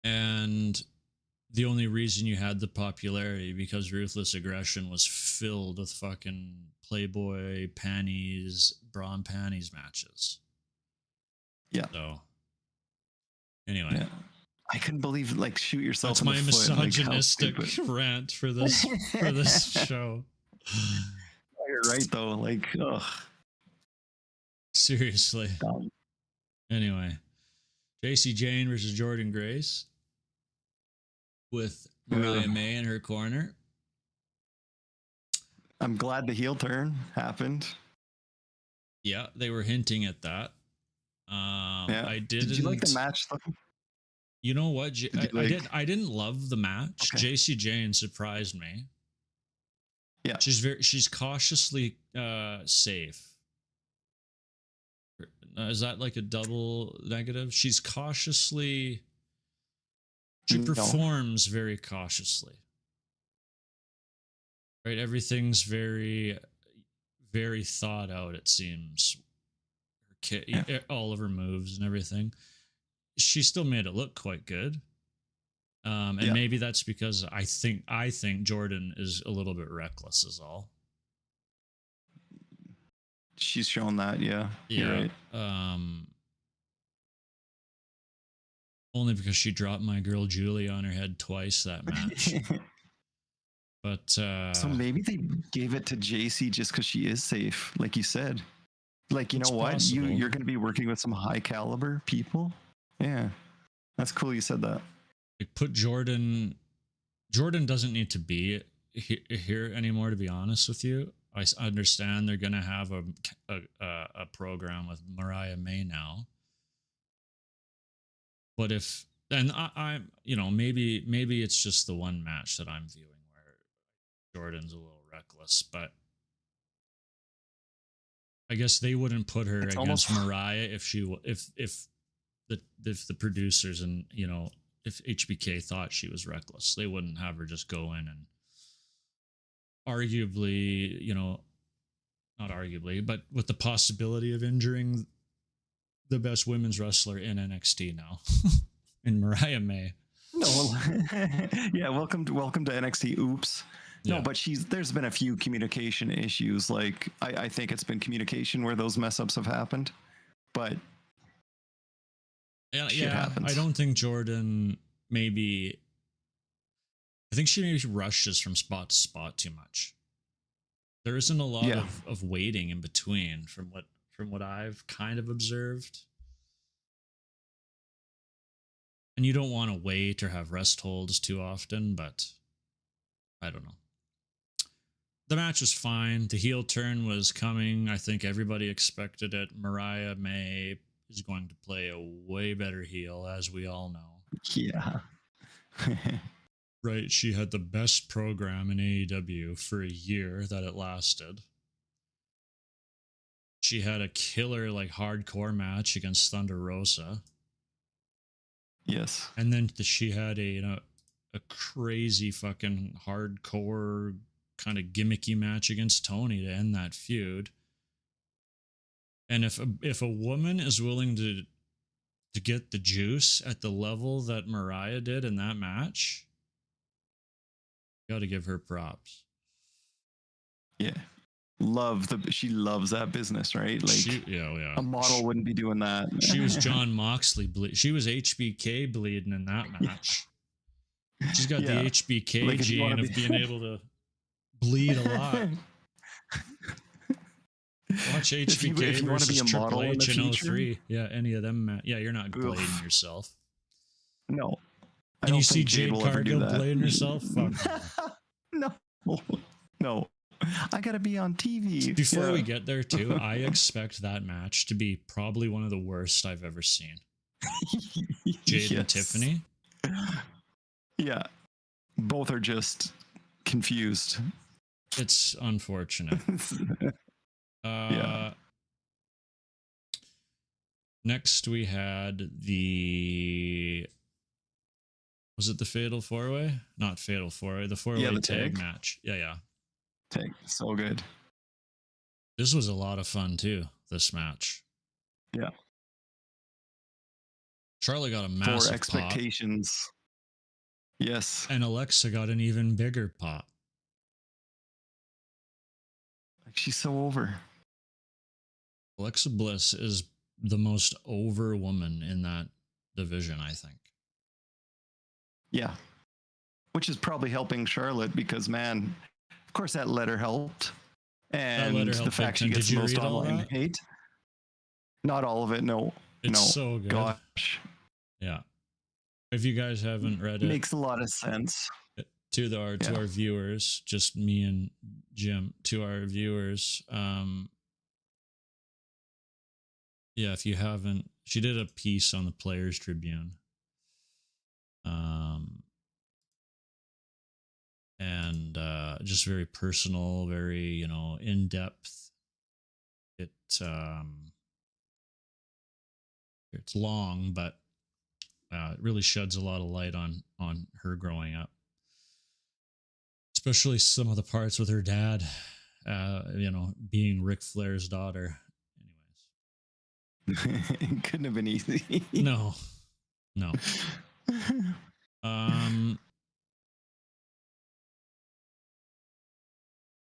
And the only reason you had the popularity because Ruthless Aggression was filled with fucking Playboy panties, bra and panties matches. Yeah. So anyway. Yeah. I couldn't believe like shoot yourself That's in the my foot. misogynistic rant for this show. You're right though. Like, ugh. Seriously. Dumb. Anyway, JC Jane versus Jordan Grace with Mariah May in her corner. I'm glad the heel turn happened. Yeah, they were hinting at that. Yeah. I didn't. Did you like the match though? You know what? I didn't love the match. Okay. JC Jane surprised me. Yeah. She's cautiously safe. Is that like a double negative? She's cautiously. She performs very cautiously. Right? Everything's very, very thought out, it seems. All of her moves and everything. She still made it look quite good. And maybe that's because I think Jordan is a little bit reckless is all. She's shown that, yeah. You're right. Only because she dropped my girl Julie on her head twice that match. But so maybe they gave it to JC just because she is safe, like you said. Like, you know what? Possible. You're going to be working with some high caliber people. Yeah, that's cool. You said that. Like, put Jordan. Jordan doesn't need to be here anymore. To be honest with you, I understand they're going to have a program with Mariah May now. But if I'm maybe it's just the one match that I'm viewing where Jordan's a little reckless, but I guess they wouldn't put her against Mariah if the producers and if HBK thought she was reckless, they wouldn't have her just go in and arguably, not arguably, but with the possibility of injuring the best women's wrestler in NXT now, in Mariah May. No, yeah, welcome to NXT. Oops. No, Yeah. but there's been a few communication issues. Like I think it's been communication where those mess ups have happened. But shit happens. I don't think Jordan I think she maybe rushes from spot to spot too much. There isn't a lot of waiting in between from what I've kind of observed. And you don't want to wait or have rest holds too often, but I don't know. The match was fine. The heel turn was coming. I think everybody expected it. Mariah May is going to play a way better heel, as we all know. Yeah. Right, she had the best program in AEW for a year that it lasted. She had a killer, like, hardcore match against Thunder Rosa. Yes. And then she had a crazy fucking hardcore kind of gimmicky match against Tony to end that feud. And if a woman is willing to get the juice at the level that Mariah did in that match, you got to give her props. Yeah. She loves that business, right? Like a model wouldn't be doing that. She was John Moxley she was HBK bleeding in that match. She's got the HBK gene of being able to bleed a lot. Watch HBK if you want to be a model in the future, 03. Yeah, any of them. Yeah, you're not blading yourself. No. And you see Jade Cargill blading herself? Fuck. No. I gotta be on TV. Before we get there, too, I expect that match to be probably one of the worst I've ever seen. Jade and Tiffany. Yeah. Both are just confused. It's unfortunate. Next, we had the Was it the Fatal 4-Way? Not Fatal 4-Way, the 4-Way the tag tag. match. Yeah. Tag, so good. This was a lot of fun too, this match. Yeah. Charlotte got a massive For expectations. pop. Yes. And Alexa got an even bigger pop. Like, she's so over. Alexa Bliss is the most over woman in that division, I think. Yeah. Which is probably helping Charlotte because, man, of course that letter helped. And the fact she gets the most online hate. Not all of it, no. It's so good. Gosh. Yeah. If you guys haven't read it, makes a lot of sense. To our viewers, just me and Jim, to our viewers, if you haven't, she did a piece on the Players Tribune. And just very personal, very, in depth. It's long, but it really sheds a lot of light on her growing up, especially some of the parts with her dad, being Ric Flair's daughter. Anyways, it couldn't have been easy. No.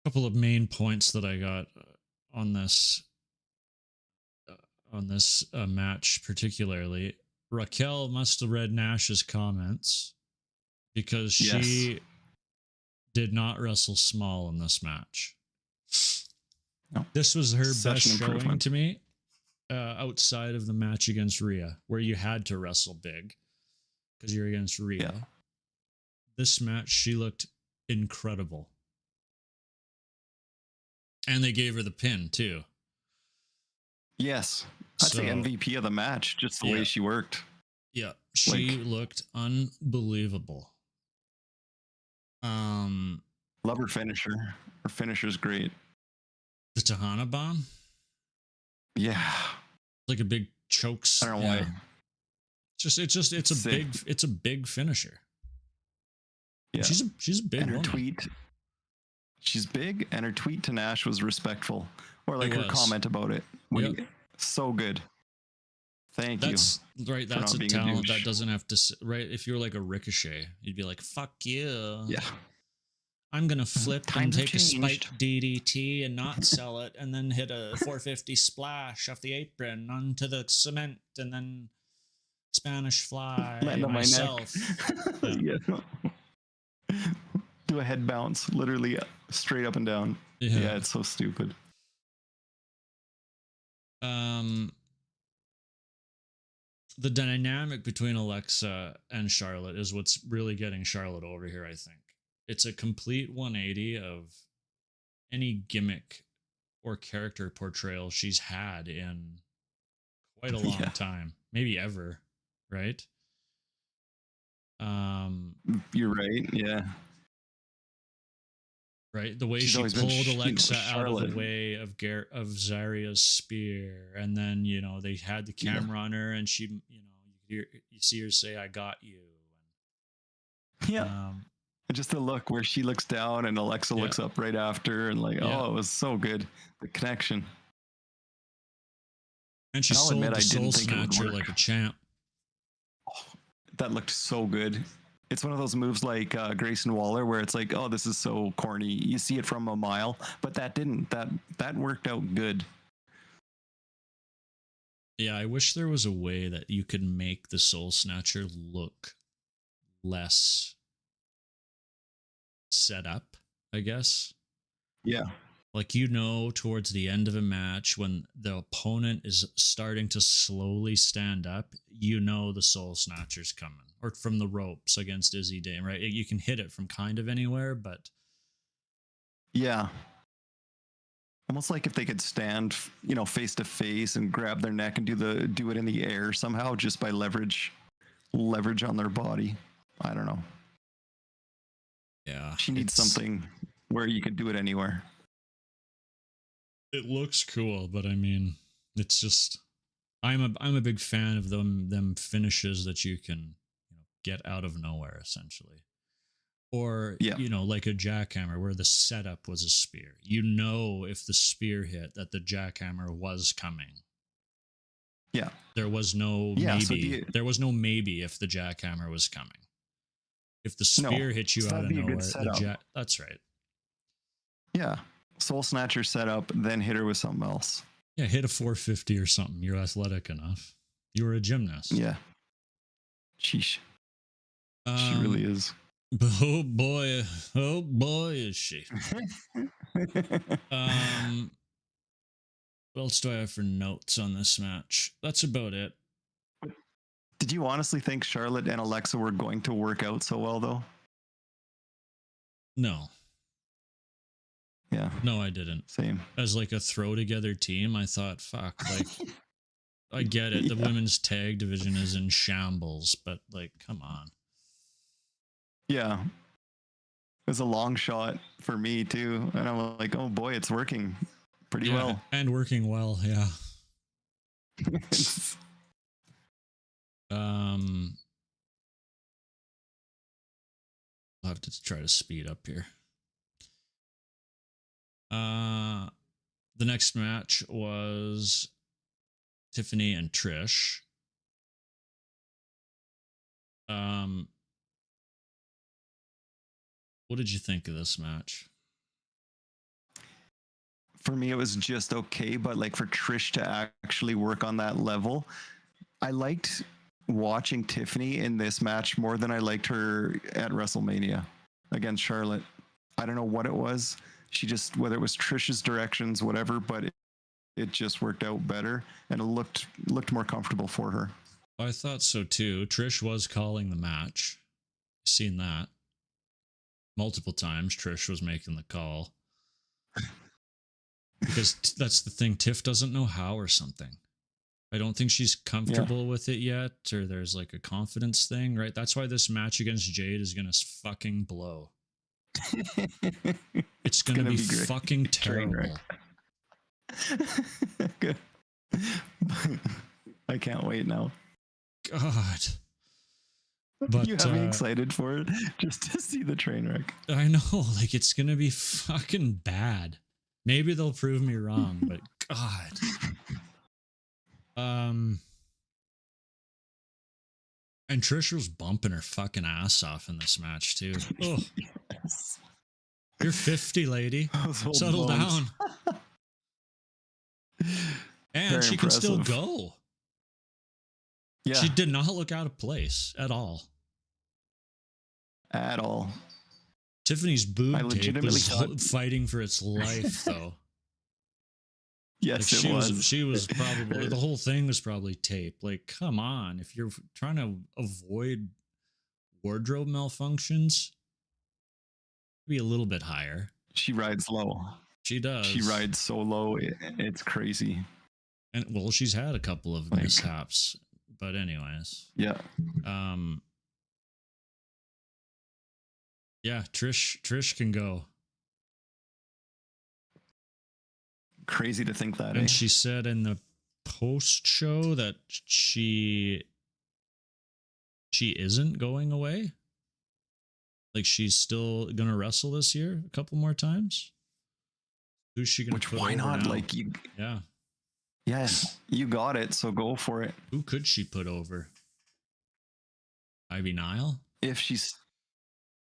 Couple of main points that I got on this match, particularly. Raquel must have read Nash's comments because she did not wrestle small in this match. No. This was her best showing to me, outside of the match against Rhea, where you had to wrestle big because you're against Rhea. Yeah. This match, she looked incredible. And they gave her the pin, too. Yes. I'd say MVP of the match, just the way she worked. Yeah, she looked unbelievable. Love her finisher. Her finisher's great. The Tahana Bomb? Yeah. Like a big chokes. I don't know why. It's a big finisher. Yeah. She's a big woman. She's big, and her tweet to Nash was respectful. Or like her comment about it. So good. Thank you. Right. That's a talent that doesn't have to. Right. If you're like a Ricochet, you'd be like, "Fuck you." Yeah. I'm gonna flip and take a spiked DDT and not sell it, and then hit a 450 splash off the apron onto the cement, and then Spanish fly land on myself. My neck. Do a head bounce, literally straight up and down. Yeah, it's so stupid. The dynamic between Alexa and Charlotte is what's really getting Charlotte over here, I think. It's a complete 180 of any gimmick or character portrayal she's had in quite a long time, maybe ever, right? You're right, yeah. Right, the way she pulled Alexa out of the way of Zaria's spear, and then they had the camera on her, and she, you see her say, "I got you." Yeah, and just the look where she looks down and Alexa looks up right after, and oh, it was so good, the connection. And she sold the Soul Snatcher like a champ. Oh, that looked so good. It's one of those moves like Grayson Waller where it's like, oh, this is so corny. You see it from a mile, but that didn't. That worked out good. Yeah, I wish there was a way that you could make the Soul Snatcher look less set up, I guess. Yeah. Like, towards the end of a match when the opponent is starting to slowly stand up, the Soul Snatcher's coming. Or from the ropes against Izzy Dame, right? You can hit it from kind of anywhere, but... Yeah. Almost like if they could stand, face to face and grab their neck and do it in the air somehow, just by leverage on their body. I don't know. Yeah. She needs something where you could do it anywhere. It looks cool, but I mean, it's just... I'm a big fan of them finishes that you can get out of nowhere, essentially. Or, Yeah. like a jackhammer where the setup was a spear. If the spear hit that the jackhammer was coming. Yeah. There was no maybe. There was no maybe if the jackhammer was coming. If the spear hit you out of nowhere, that's right. Yeah. Soul Snatcher setup, then hit her with something else. Yeah, hit a 450 or something. You're athletic enough. You were a gymnast. Yeah. Sheesh. She really is. Oh boy, is she. What else do I have for notes on this match? That's about it. Did you honestly think Charlotte and Alexa were going to work out so well, though? No. Yeah. No, I didn't. Same. As like a throw together team, I thought, fuck, like, I get it. The women's tag division is in shambles, but like, come on. Yeah. It was a long shot for me too. And I'm like, oh boy, it's working pretty well. And working well, yeah. I'll have to try to speed up here. The next match was Tiffany and Trish. What did you think of this match? For me, it was just okay, but like for Trish to actually work on that level, I liked watching Tiffany in this match more than I liked her at WrestleMania against Charlotte. I don't know what it was. She just, whether it was Trish's directions, whatever, but it just worked out better and it looked more comfortable for her. I thought so too. Trish was calling the match. Seen that multiple times. Trish was making the call. Because that's the thing. Tiff doesn't know how or something. I don't think she's comfortable with it yet, or there's like a confidence thing, right? That's why this match against Jade is going to fucking blow. It's going to be fucking terrible. Good. I can't wait now. God. But you have me excited for it just to see the train wreck. I know, like it's going to be fucking bad. Maybe they'll prove me wrong, but God. And Trish was bumping her fucking ass off in this match too. Oh. Yes. You're 50, lady. Settle down. And very she impressive. Can still go. Yeah. She did not look out of place at all. At all. Tiffany's boob tape was fighting for its life, though. Yes, like it was. She was probably, the whole thing was probably tape. Like, come on. If you're trying to avoid wardrobe malfunctions, be a little bit higher. She rides low. She does. She rides so low. It's crazy. And well, she's had a couple of mishaps, but anyways. Yeah. Yeah, Trish can go. Crazy to think that. And she said in the post show that she isn't going away. Like she's still gonna wrestle this year a couple more times. Who's she gonna? Which why not? Now? Like you. Yeah. Yeah, you got it, so go for it. Who could she put over? Ivy Nile? If she's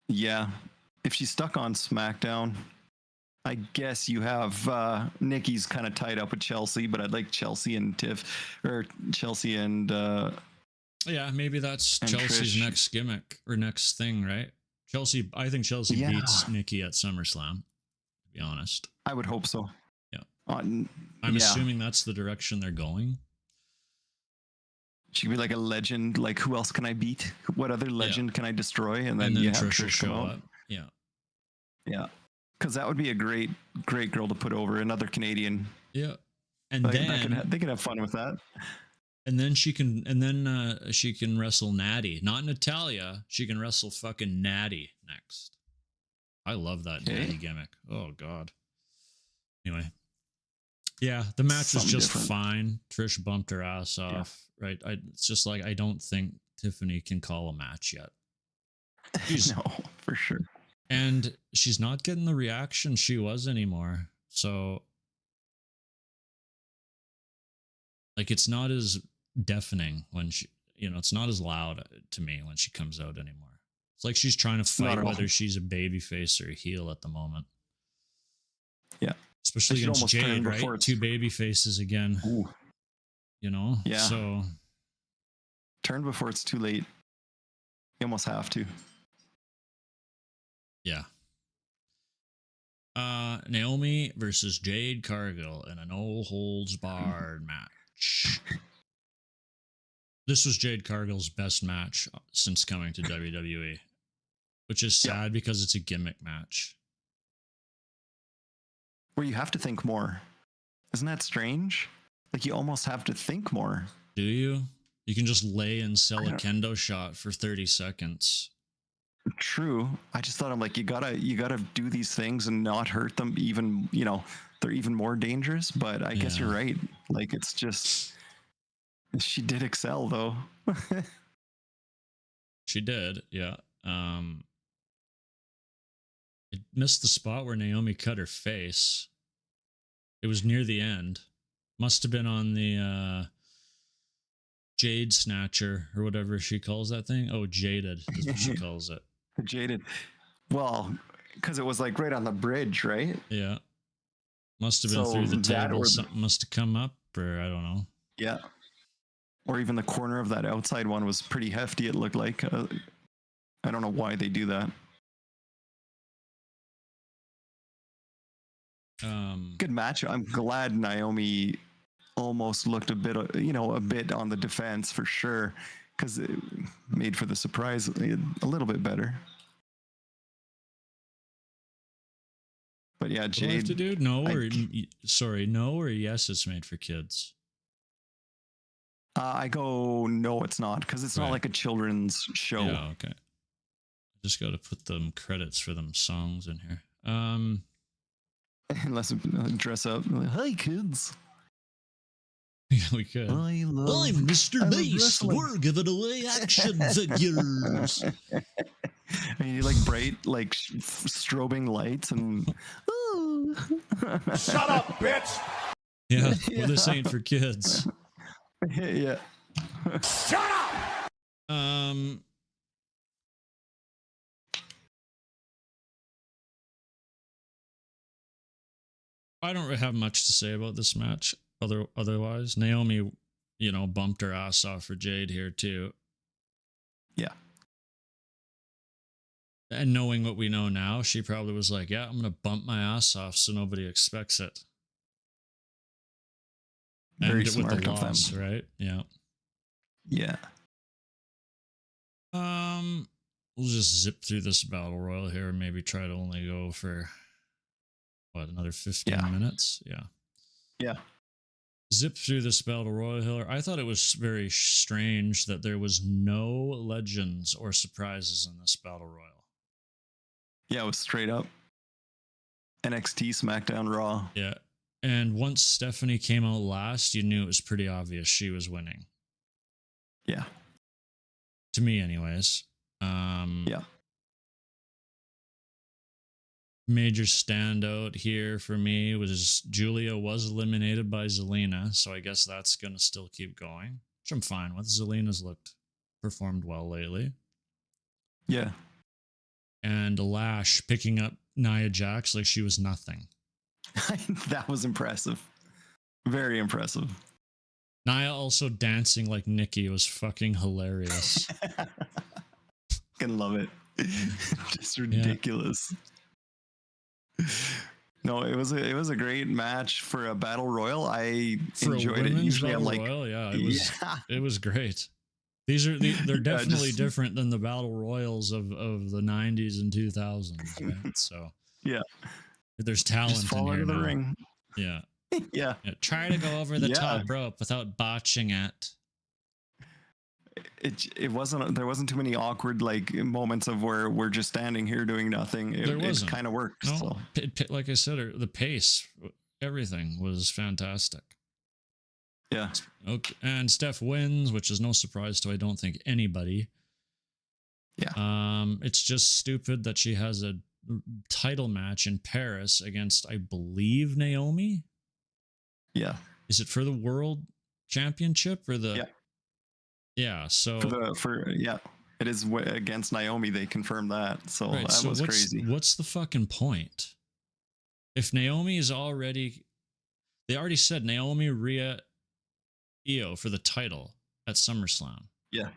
stuck on SmackDown, I guess you have Nikki's kind of tied up with Chelsea, but I'd like Chelsea and Tiff, or Chelsea and yeah, maybe that's Chelsea's Trish. next gimmick or next thing, right? I think Chelsea beats Nikki at SummerSlam, to be honest. I would hope so. Yeah. I'm assuming that's the direction they're going. She could be like a legend. Like, who else can I beat? What other legend can I destroy? And then you have Trish come out. Yeah. Yeah. Because that would be a great girl to put over, another Canadian. Yeah. And like, then they can have fun with that. And then she can wrestle Natty. Not Natalia. She can wrestle fucking Natty next. I love that Natty gimmick. Oh God. Anyway. Yeah, the match was just fine. Trish bumped her ass off. Right. It's just like I don't think Tiffany can call a match yet. No, for sure. And she's not getting the reaction she was anymore. So, like, it's not as deafening when she, it's not as loud to me when she comes out anymore. It's like she's trying to fight whether she's a baby face or a heel at the moment. Yeah. Especially against Jade, right? Two baby faces again. Ooh. Yeah. So turn before it's too late. You almost have to. Yeah. Naomi versus Jade Cargill in a no holds barred match. This was Jade Cargill's best match since coming to WWE, which is sad because it's a gimmick match. Where you have to think more. Isn't that strange? Like, you almost have to think more. Do you? You can just lay and sell a kendo shot for 30 seconds. True. I just thought, I'm like, you gotta do these things and not hurt them. Even, they're even more dangerous. But I guess you're right. Like, it's just, she did excel though. She did, yeah. It missed the spot where Naomi cut her face. It was near the end. Must have been on the Jade Snatcher or whatever she calls that thing. Oh, Jaded is what she calls it. Jaded. Well, because it was like right on the bridge, right? Yeah. Must have been through the table. Something must have come up, or I don't know. Yeah. Or even the corner of that outside one was pretty hefty, it looked like. I don't know why they do that. Good match. I'm glad Naomi almost looked a bit on the defense for sure, because it made for the surprise a little bit better. But yeah, Jade. What do I have to do? No or yes, it's made for kids. I go no, it's not, because it's not like a children's show. Yeah, okay. I just got to put them credits for them songs in here. Unless dress up. Hi, kids. Yeah, we could. I'm Mr. Mace. We're giving away action figures. I mean, you like bright, like strobing lights and. Shut up, bitch! Yeah, well, this ain't for kids. Yeah. Shut up! I don't really have much to say about this match. Otherwise, Naomi, bumped her ass off for Jade here too. Yeah. And knowing what we know now, she probably was like, "Yeah, I'm gonna bump my ass off so nobody expects it." Very and smart with the of loss, them. right? Yeah. Yeah. We'll just zip through this battle royal here and maybe try to only go for another 15 minutes? Yeah. Yeah. Zip through this battle royal here. I thought it was very strange that there was no legends or surprises in this battle royal. Yeah, it was straight up NXT, SmackDown, Raw. Yeah. And once Stephanie came out last, you knew it was pretty obvious she was winning. Yeah. To me, anyways. Yeah. Major standout here for me was Julia was eliminated by Zelina, so I guess that's going to still keep going, which I'm fine with. Zelina's performed well lately. Yeah. And Lash picking up Nia Jax like she was nothing. That was impressive. Very impressive. Nia also dancing like Nikki was fucking hilarious. Fucking love it. Just ridiculous. Yeah. No, it was a great match for a battle royal. I enjoyed it. Usually I'm like, royal, it was great. They're definitely different than the battle royals of the 90s and 2000s. Right? So yeah, there's talent just fall in here into the now. ring. Yeah. Yeah. Try to go over the top rope without botching it. It wasn't. There wasn't too many awkward moments of where we're just standing here doing nothing. It kind of worked. No, so. Like I said, the pace, everything was fantastic. Yeah. Okay, and Steph wins, which is no surprise to I don't think anybody. Yeah. It's just stupid that she has a title match in Paris against, I believe, Naomi. Yeah. Is it for the world championship or the? Yeah. Yeah. So it is against Naomi. They confirmed that, so right. that So was crazy. what's the fucking point? If Naomi is already, they already said Naomi, Rhea, Io for the title at SummerSlam. Yeah.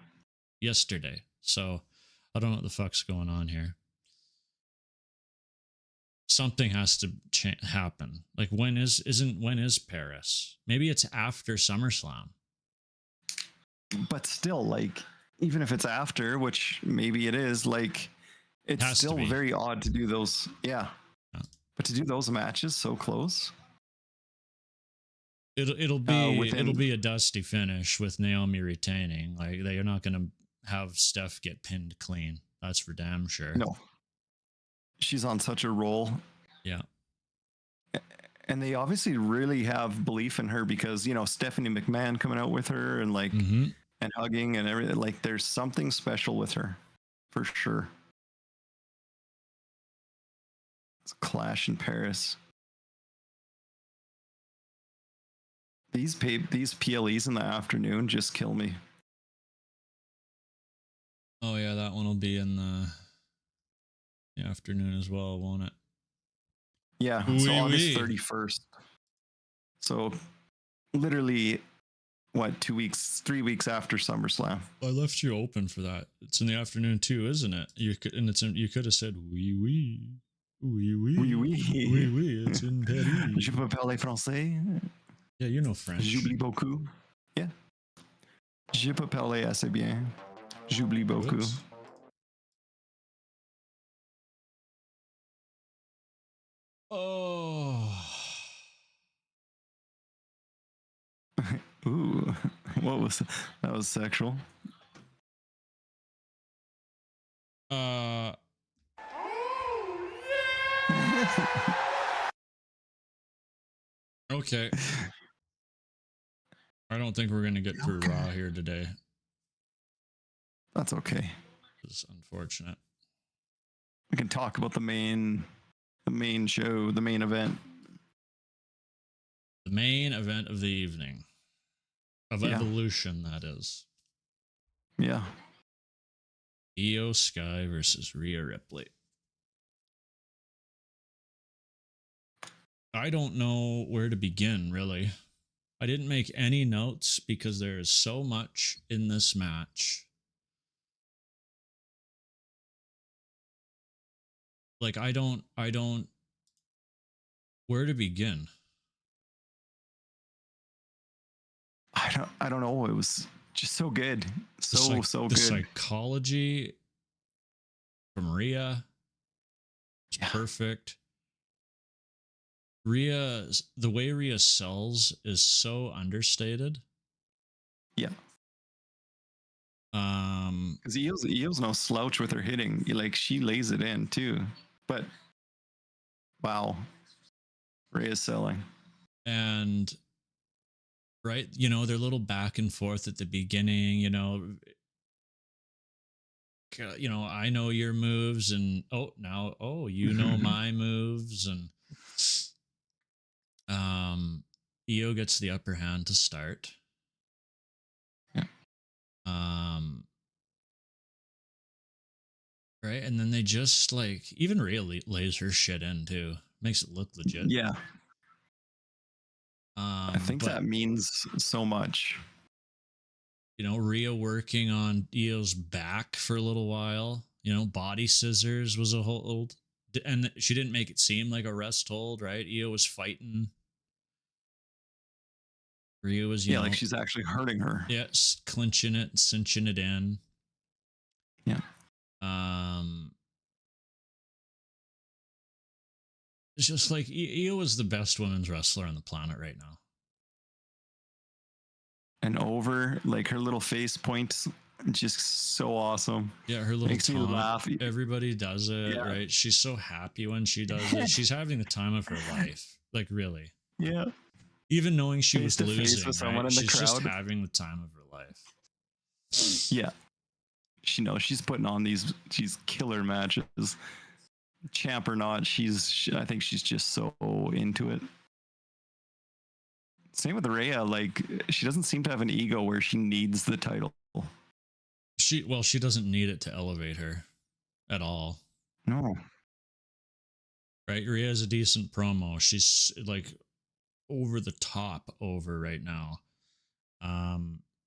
Yesterday. So I don't know what the fuck's going on here. Something has to happen. Like when is Paris? Maybe it's after SummerSlam. But still, like, even if it's after, which maybe it is, like, it's still very odd to do those. Yeah. But to do those matches so close. It'll be a dusty finish with Naomi retaining. Like they are not going to have Steph get pinned clean. That's for damn sure. No. She's on such a roll. Yeah. And they obviously really have belief in her because, you know, Stephanie McMahon coming out with her and like and hugging and everything. Like there's something special with her for sure. It's a clash in Paris. These PLEs in the afternoon just kill me. Oh yeah, that one will be in the afternoon as well, won't it? Yeah, so August 31st. So literally, what, 3 weeks after SummerSlam. I left you open for that. It's in the afternoon too, isn't it? You could have said oui oui. Oui oui. Oui oui. Oui oui, it's in Paris. Je peux parler français. Yeah, you know French. J'oublie beaucoup. Yeah. Je peux parler assez bien. J'oublie beaucoup. Oops. Oh. Ooh. What was that? That was sexual. Okay. I don't think we're going to get through Raw here today. That's okay. It's unfortunate. We can talk about the main show, the main event. The main event of the evening. Of Evolution, that is. Yeah. Io Sky versus Rhea Ripley. I don't know where to begin, really. I didn't make any notes because there is so much in this match. Like I don't where to begin. I don't know. It was just so good. So good. The psychology from Rhea is perfect. The way Rhea sells is so understated. Yeah. Because Io's no slouch with her hitting. Like she lays it in too. But wow, Rhea's selling. And right, you know, their little back and forth at the beginning. You know, I know your moves, and you know my moves, and Io gets the upper hand to start. Yeah. Right, and then they just like even Rhea lays her shit in too, makes it look legit. Yeah. I think that means so much. You know, Rhea working on Io's back for a little while. You know, body scissors was a hold, and she didn't make it seem like a rest hold, right? Io was fighting. Rhea was, you know, like she's actually hurting her. Yes, clinching it and cinching it in. Yeah. It's just like Io is the best women's wrestler on the planet right now. And over, like her little face points, just so awesome. Yeah, her little makes me laugh. Everybody does it, right? She's so happy when she does it. She's having the time of her life, like really. Yeah. Even knowing she Face was to face losing, with someone right? in the She's just crowd. having the time of her life. Yeah. She knows she's putting on these killer matches. Champ or not, I think she's just so into it. Same with Rhea, like she doesn't seem to have an ego where she needs the title. She doesn't need it to elevate her at all. No. Right? Rhea is a decent promo. She's like over the top over right now.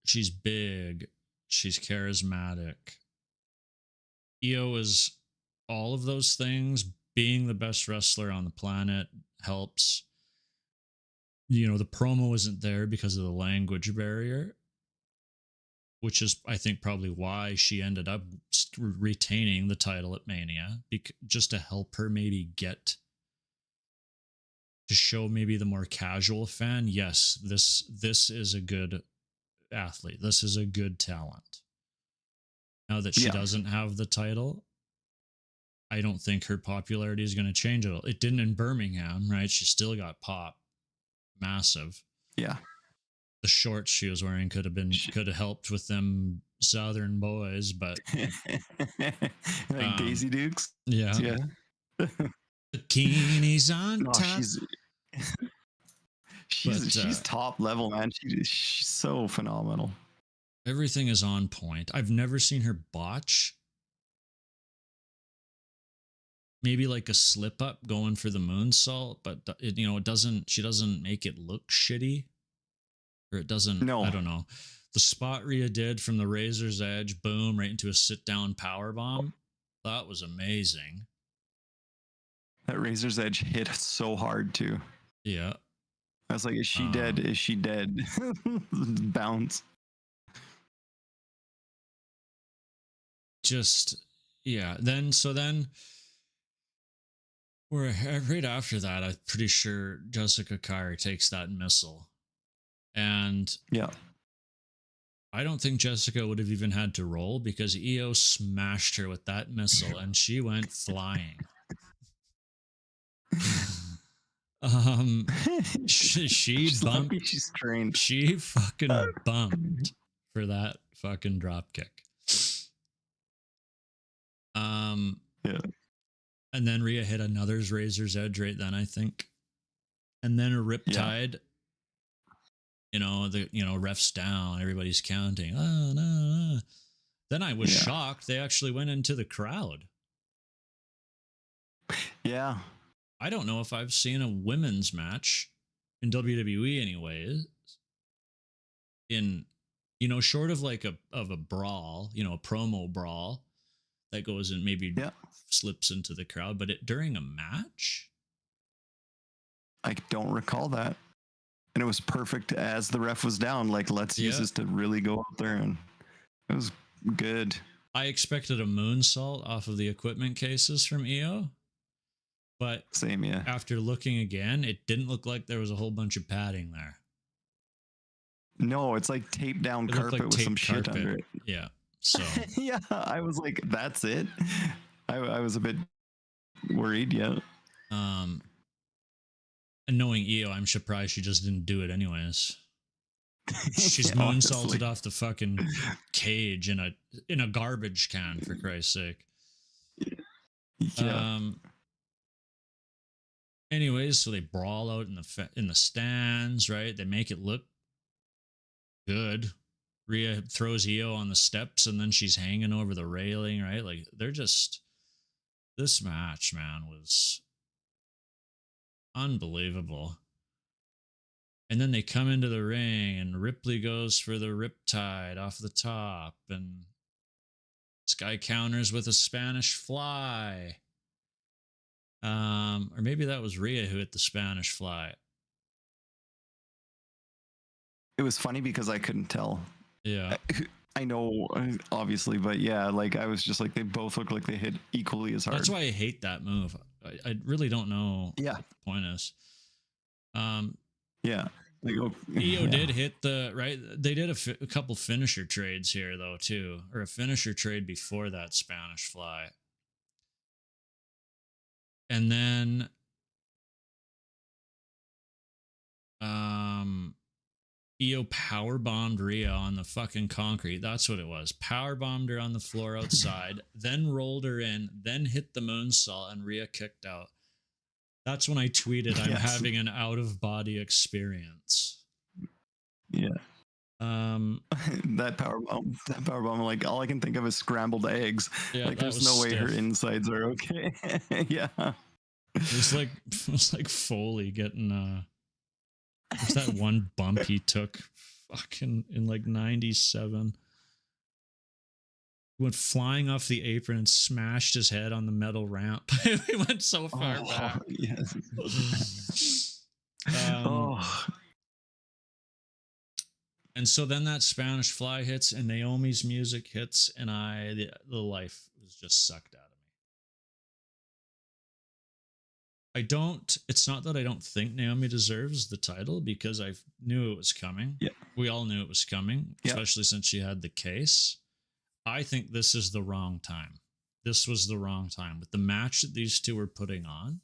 She's big. She's charismatic. Io is all of those things. Being the best wrestler on the planet helps. You know, the promo isn't there because of the language barrier, which is, I think, probably why she ended up retaining the title at Mania, just to help her maybe get to show maybe the more casual fan, yes, this is a good athlete. This is a good talent. Now that she doesn't have the title, I don't think her popularity is going to change at all. It didn't in Birmingham, right? She still got pop. Massive. Yeah. The shorts she was wearing could have helped with them Southern boys, but like Daisy Dukes. Yeah. Yeah. Bikinis on No, top. She's top level, man. She's so phenomenal. Everything is on point. I've never seen her botch. Maybe like a slip up going for the moonsault, but it doesn't. She doesn't make it look shitty, or it doesn't. No, I don't know. The spot Rhea did from the Razor's Edge, boom, right into a sit down power bomb. That was amazing. That Razor's Edge hit so hard too. Yeah. I was like, is she dead? Is she dead? Bounce. Just, yeah. Then we're right after that. I'm pretty sure Jessica Kyer takes that missile. And yeah, I don't think Jessica would have even had to roll because Io smashed her with that missile and she went flying. She bumped. She's trained. She fucking bumped for that fucking drop kick. Yeah. And then Rhea hit another's Razor's Edge right then, I think. And then a Riptide. Yeah. Ref's down, everybody's counting. Oh no. Then I was shocked they actually went into the crowd. Yeah. I don't know if I've seen a women's match in WWE anyways. Short of like a brawl, a promo brawl that goes and maybe slips into the crowd, but during a match? I don't recall that. And it was perfect as the ref was down. Like, let's use this to really go out there, and it was good. I expected a moonsault off of the equipment cases from Io. But same, yeah. After looking again, it didn't look like there was a whole bunch of padding there. No, it's like taped down carpet with some shit under it. Yeah. So yeah, I was like, that's it. I was a bit worried, yeah. And knowing Io, I'm surprised she just didn't do it anyways. She's moonsaulted off the fucking cage in a garbage can, for Christ's sake. Yeah. Anyways, so they brawl out in the stands, right? They make it look good. Rhea throws Io on the steps, and then she's hanging over the railing, right? Like this match, man, was unbelievable. And then they come into the ring, and Ripley goes for the Riptide off the top, and this guy counters with a Spanish Fly. Or maybe that was Rhea who hit the Spanish Fly. It was funny because I couldn't tell. Yeah. I know, obviously, but yeah, like I was just like, they both look like they hit equally as hard. That's why I hate that move. I really don't know what the point is. Yeah. Like, Io did hit the, right? They did a couple finisher trades here, though, too. Or a finisher trade before that Spanish Fly. And then Io power bombed Rhea on the fucking concrete. That's what it was. Power bombed her on the floor outside, then rolled her in, then hit the moonsault, and Rhea kicked out. That's when I tweeted, "I'm Yes. having an out of body experience." Yeah. That power bomb, like all I can think of is scrambled eggs. Yeah, like there's no way her insides are okay. Yeah. It was like Foley getting what's that one bump he took fucking in like 97? He went flying off the apron and smashed his head on the metal ramp. He went so far back. Yes. And so then that Spanish Fly hits and Naomi's music hits, and the life was just sucked out of me. It's not that I don't think Naomi deserves the title, because I knew it was coming. Yeah. We all knew it was coming, especially since she had the case. I think this is the wrong time. This was the wrong time. With the match that these two were putting on,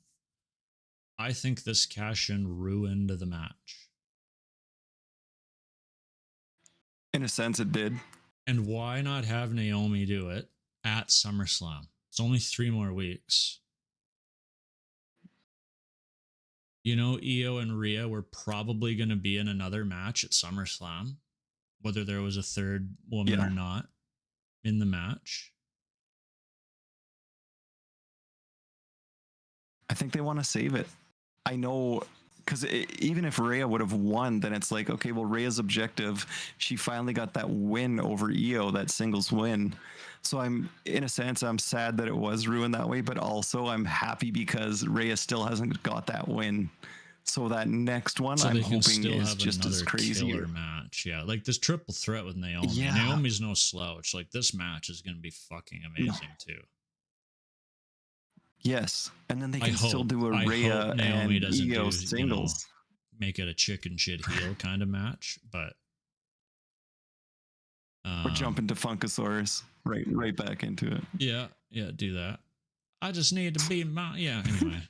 I think this cash-in ruined the match. In a sense, it did. And why not have Naomi do it at SummerSlam? It's only 3 more weeks. You know, Io and Rhea were probably going to be in another match at SummerSlam, whether there was a third woman or not in the match. I think they want to save it. I know, because even if Rhea would have won, then it's like, okay, well, Rhea's objective, she finally got that win over Io, that singles win. So in a sense, I'm sad that it was ruined that way, but also I'm happy because Rhea still hasn't got that win. So that next one, I'm hoping is just as crazy. Killer match. Yeah, like this triple threat with Naomi. Yeah. Naomi's no slouch. Like this match is going to be fucking amazing too. Yes, and then they can still do a Rhea Naomi and Io singles. Make it a chicken shit heel kind of match, but or jump into Funkasaurus, right back into it. Yeah, do that. I just need to be anyway.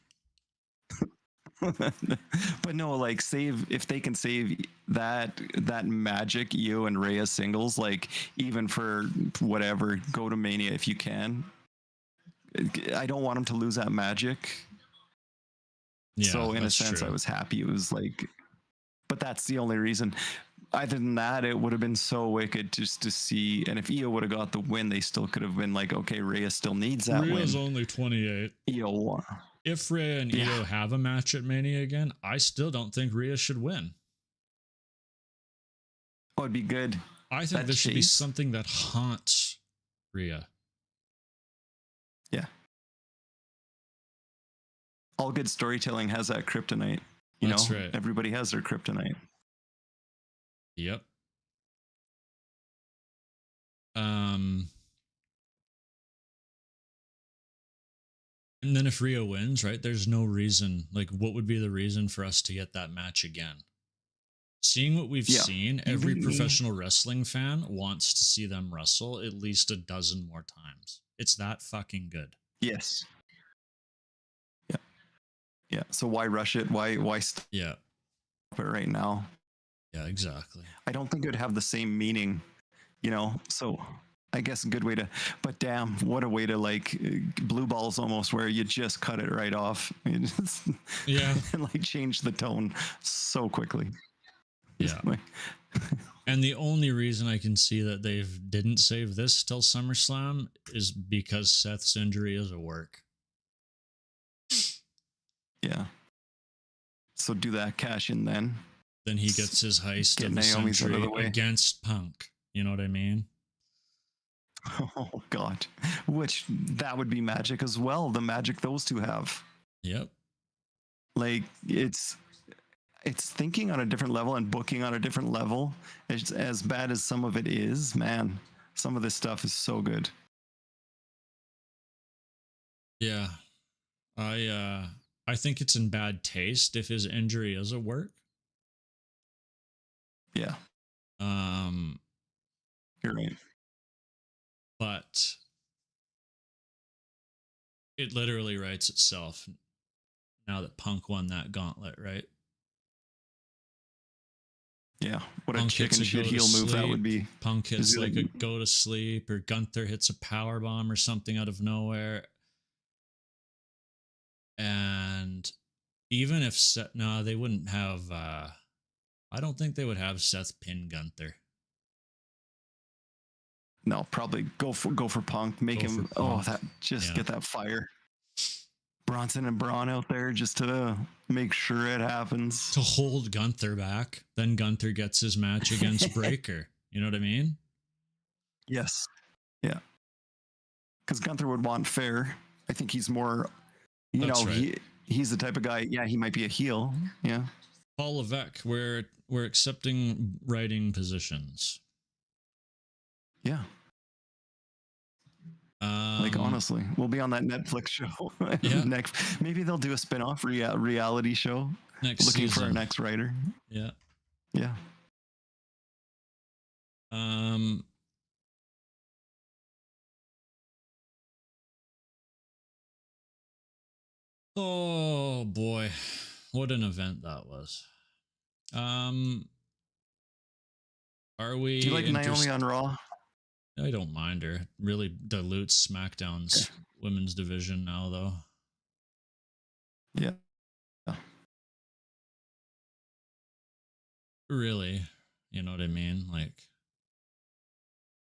But no, like if they can save that magic Io and Rhea singles, like even for whatever, go to Mania if you can. I don't want them to lose that magic. Yeah, so in a sense, true. I was happy. It was like, but that's the only reason. Other than that, it would have been so wicked just to see. And if Io would have got the win, they still could have been like, okay, Rhea still needs that win. Rhea's only 28. Io won. If Rhea and Io have a match at Mania again, I still don't think Rhea should win. Oh, it'd be good. I think this should be something that haunts Rhea. Yeah. All good storytelling has that kryptonite. That's right. Everybody has their kryptonite. Yep. And then if Rhea wins, right, there's no reason, like what would be the reason for us to get that match again? Seeing what we've seen, every professional wrestling fan wants to see them wrestle at least a dozen more times. It's that fucking good. Yes. Yeah. Yeah. So why rush it? Why stop it right now? Yeah, exactly. I don't think it would have the same meaning, so I guess a good way to, but damn, what a way to like blue balls almost, where you just cut it right off. And like change the tone so quickly. Yeah. And the only reason I can see that they didn't save this till SummerSlam is because Seth's injury is a work. Yeah. So do that cash in then. Then he gets his heist of the century against Punk. You know what I mean? Oh, God. Which, that would be magic as well. The magic those two have. Yep. Like, it's thinking on a different level and booking on a different level. It's, as bad as some of it is, man, some of this stuff is so good. Yeah. I think it's in bad taste if his injury is a work. Yeah. You're right. But it literally writes itself now that Punk won that gauntlet, right? Yeah, what Punk a chicken hits a shit go to heel move that sleep. would be. Punk hits Is it like like- a go to sleep, or Gunther hits a power bomb or something out of nowhere. And even if Seth, no, they wouldn't have. I don't think they would have Seth pin Gunther. No, probably go for Punk. Make Go him. for Oh, Punk. that just Yeah. get that fire. Bronson and Braun out there just to make sure it happens. To hold Gunther back, then Gunther gets his match against Breaker. You know what I mean? Yes. Yeah. Because Gunther would want fair. I think he's more. You That's know, right. he's the type of guy. Yeah, he might be a heel. Yeah. Paul Levesque, we're accepting writing positions. Yeah. Like honestly, we'll be on that Netflix show. Yeah. Next, maybe they'll do a spin-off reality show. Next Looking season. for our next writer. Yeah. Yeah. Oh boy, what an event that was. Are we? Do you like Naomi on Raw? I don't mind her. Really dilutes SmackDown's women's division now, though. Yeah. Really, you know what I mean? Like,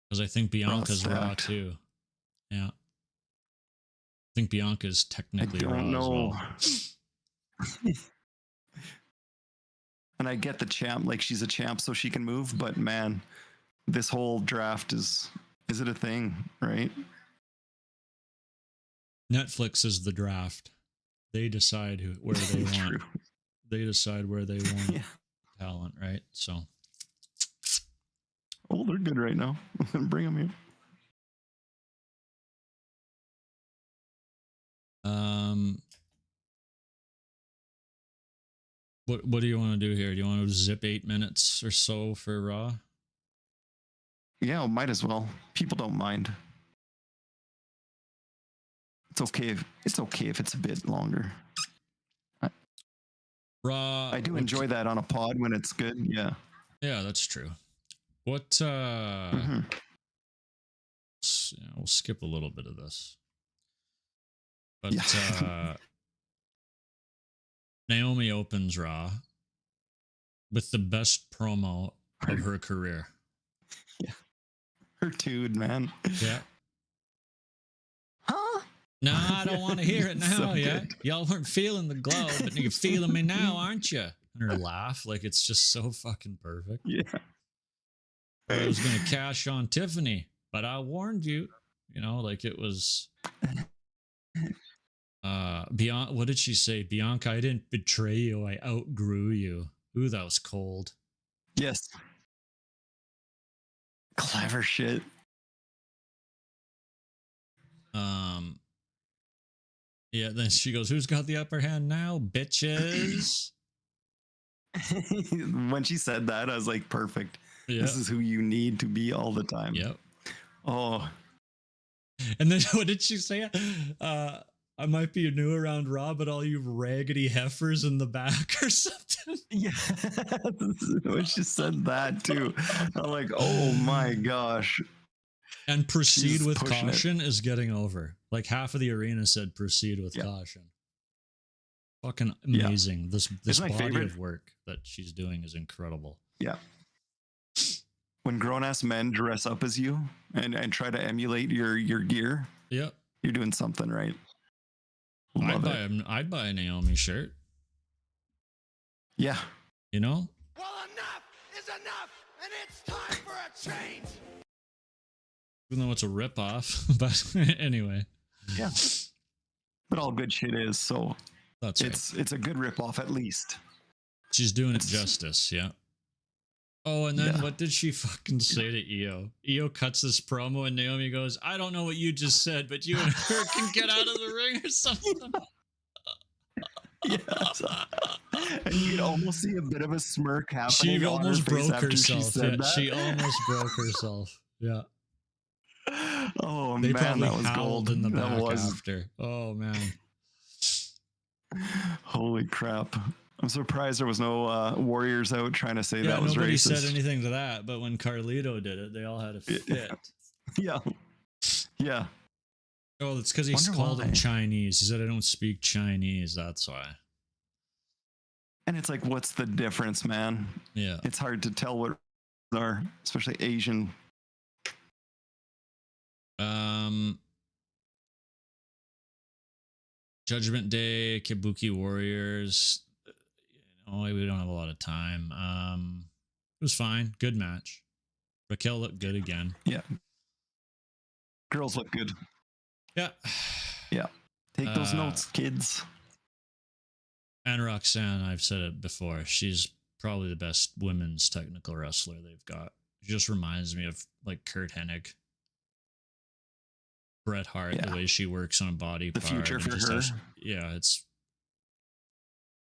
because I think Bianca's Raw stacked. too. Yeah. I think Bianca's technically I Raw don't know. as well. And I get the champ, like she's a champ, so she can move. But man, this whole draft is it a thing, right? Netflix is the draft. They decide where they want. True. They decide where they want Yeah. talent, right? So. Oh, they're good right now. Bring them here. What do you want to do here? Do you want to zip 8 minutes or so for Raw? Yeah, might as well. People don't mind. It's okay if it's a bit longer. Raw. I do enjoy that on a pod when it's good. Yeah. Yeah, that's true. What? Mhm. We'll skip a little bit of this. But Yeah. Naomi opens Raw with the best promo of her career. Yeah. Her dude, man. Yeah. Huh? No, I don't want to hear it now. So Yeah, good. y'all weren't feeling the glow, but you're feeling me now, aren't you? And her laugh, like it's just so fucking perfect. Yeah. I was gonna cash on Tiffany, but I warned you. You know, like it was. Bianca, what did she say? Bianca, I didn't betray you. I outgrew you. Ooh, that was cold. Yes. Clever shit. Yeah, then she goes, "Who's got the upper hand now, bitches?" When she said that, I was like, perfect. Yeah. This is who you need to be all the time. Yep. Oh, And then what did she say? I might be new around Raw, but all you raggedy heifers in the back or something. yeah. When she said that too, I'm like, oh my gosh. And proceed She's with pushing it. caution is getting over. Like half of the arena said proceed with Yeah. caution. Fucking Yeah. amazing. This my body favorite. of work that she's doing is incredible. Yeah. When grown-ass men dress up as you and try to emulate your gear, Yep. you're doing something right. Love it. I'd buy a Naomi shirt. Yeah. You know? Well, enough is enough, and it's time for a change. Even though it's a ripoff. But anyway. Yeah. But all good shit is, so That's right. it's a good ripoff at least. She's doing it it's- justice, yeah. Oh, and then Yeah. what did she fucking say to Io? Io cuts this promo and Naomi goes, "I don't know what you just said, but you and her can get out of the ring or something." Yes. And you could almost see a bit of a smirk happening. She on her almost face broke after herself. She said Yeah, that. she almost broke herself. Yeah. Oh They man, probably that was howled gold. in the That back was after. Oh man. holy crap. I'm surprised there was no Warriors out trying to say that was nobody racist. said anything to that, but when Carlito did it, they all had a fit. Yeah. Yeah. Oh, it's because he Wonder called why. him Chinese. He said, I don't speak Chinese. That's why. And it's like, what's the difference, man? Yeah. It's hard to tell what are, especially Asian. Judgment Day, Kabuki Warriors. We don't have a lot of time. It was fine. Good match. Raquel looked good again. Yeah. Girls look good. Yeah. Yeah. Take those notes, kids. And Roxanne, I've said it before, she's probably the best women's technical wrestler they've got. She just reminds me of like Kurt Hennig. Bret Hart, the way she works on a body the part. Future for her. It's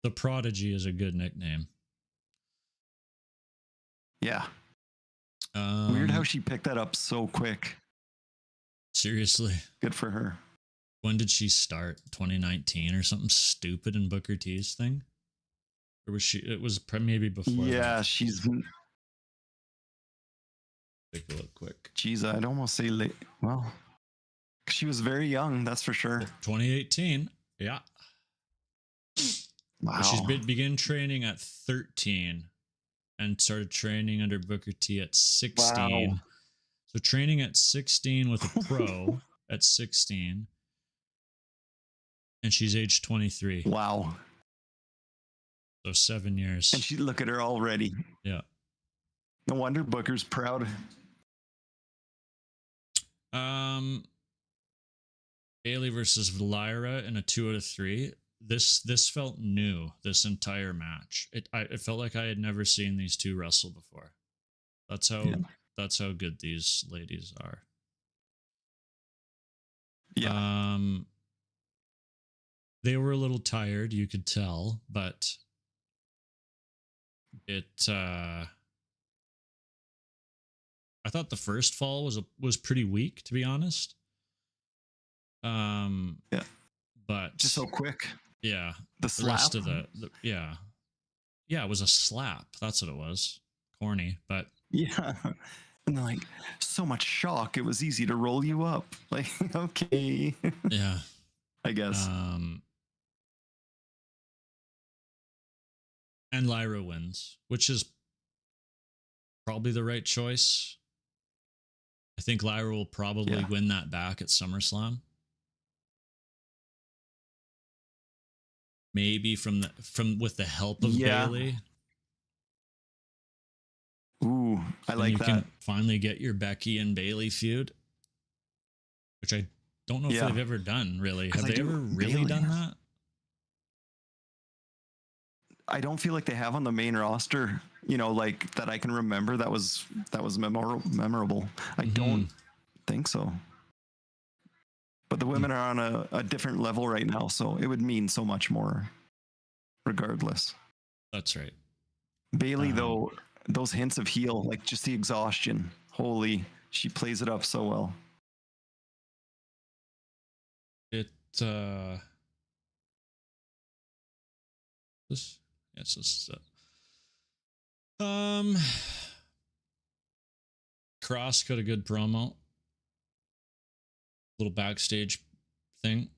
the Prodigy is a good nickname. Yeah. Weird how she picked that up so quick. Seriously. Good for her. When did she start? 2019 or something stupid in Booker T's thing? Or was she? It was maybe before. Yeah, that. she's. Take a look quick. Geez, I'd almost say late. Well, she was very young, that's for sure. 2018. Yeah. Wow. She's began training at 13 and started training under Booker T at 16. Wow. So training at 16 with a pro at 16. And she's age 23. Wow. So 7 years. And look at her already. Yeah. No wonder Booker's proud. Bailey versus Lyra in a 2 out of 3. This felt new. This entire match. It felt like I had never seen these two wrestle before. That's how good these ladies are. Yeah. They were a little tired, you could tell, but I thought the first fall was pretty weak, to be honest. Yeah. But just so quick. Yeah. The slap. Rest of the yeah. Yeah, it was a slap. That's what it was. Corny, but yeah. And like so much shock. It was easy to roll you up. Like, okay. Yeah. I guess. And Lyra wins, which is probably the right choice. I think Lyra will probably win that back at SummerSlam. Maybe with the help of Bailey. Ooh, I like that. You can finally get your Becky and Bailey feud, which I don't know if they've ever done, really. Have they ever really done that? I don't feel like they have on the main roster, like that I can remember that was memorable. I don't think so. But the women are on a different level right now, so it would mean so much more regardless. That's right. Bailey, though, those hints of heel, like just the exhaustion, holy, she plays it up so well. This is it. Cross got a good promo. Little backstage thing.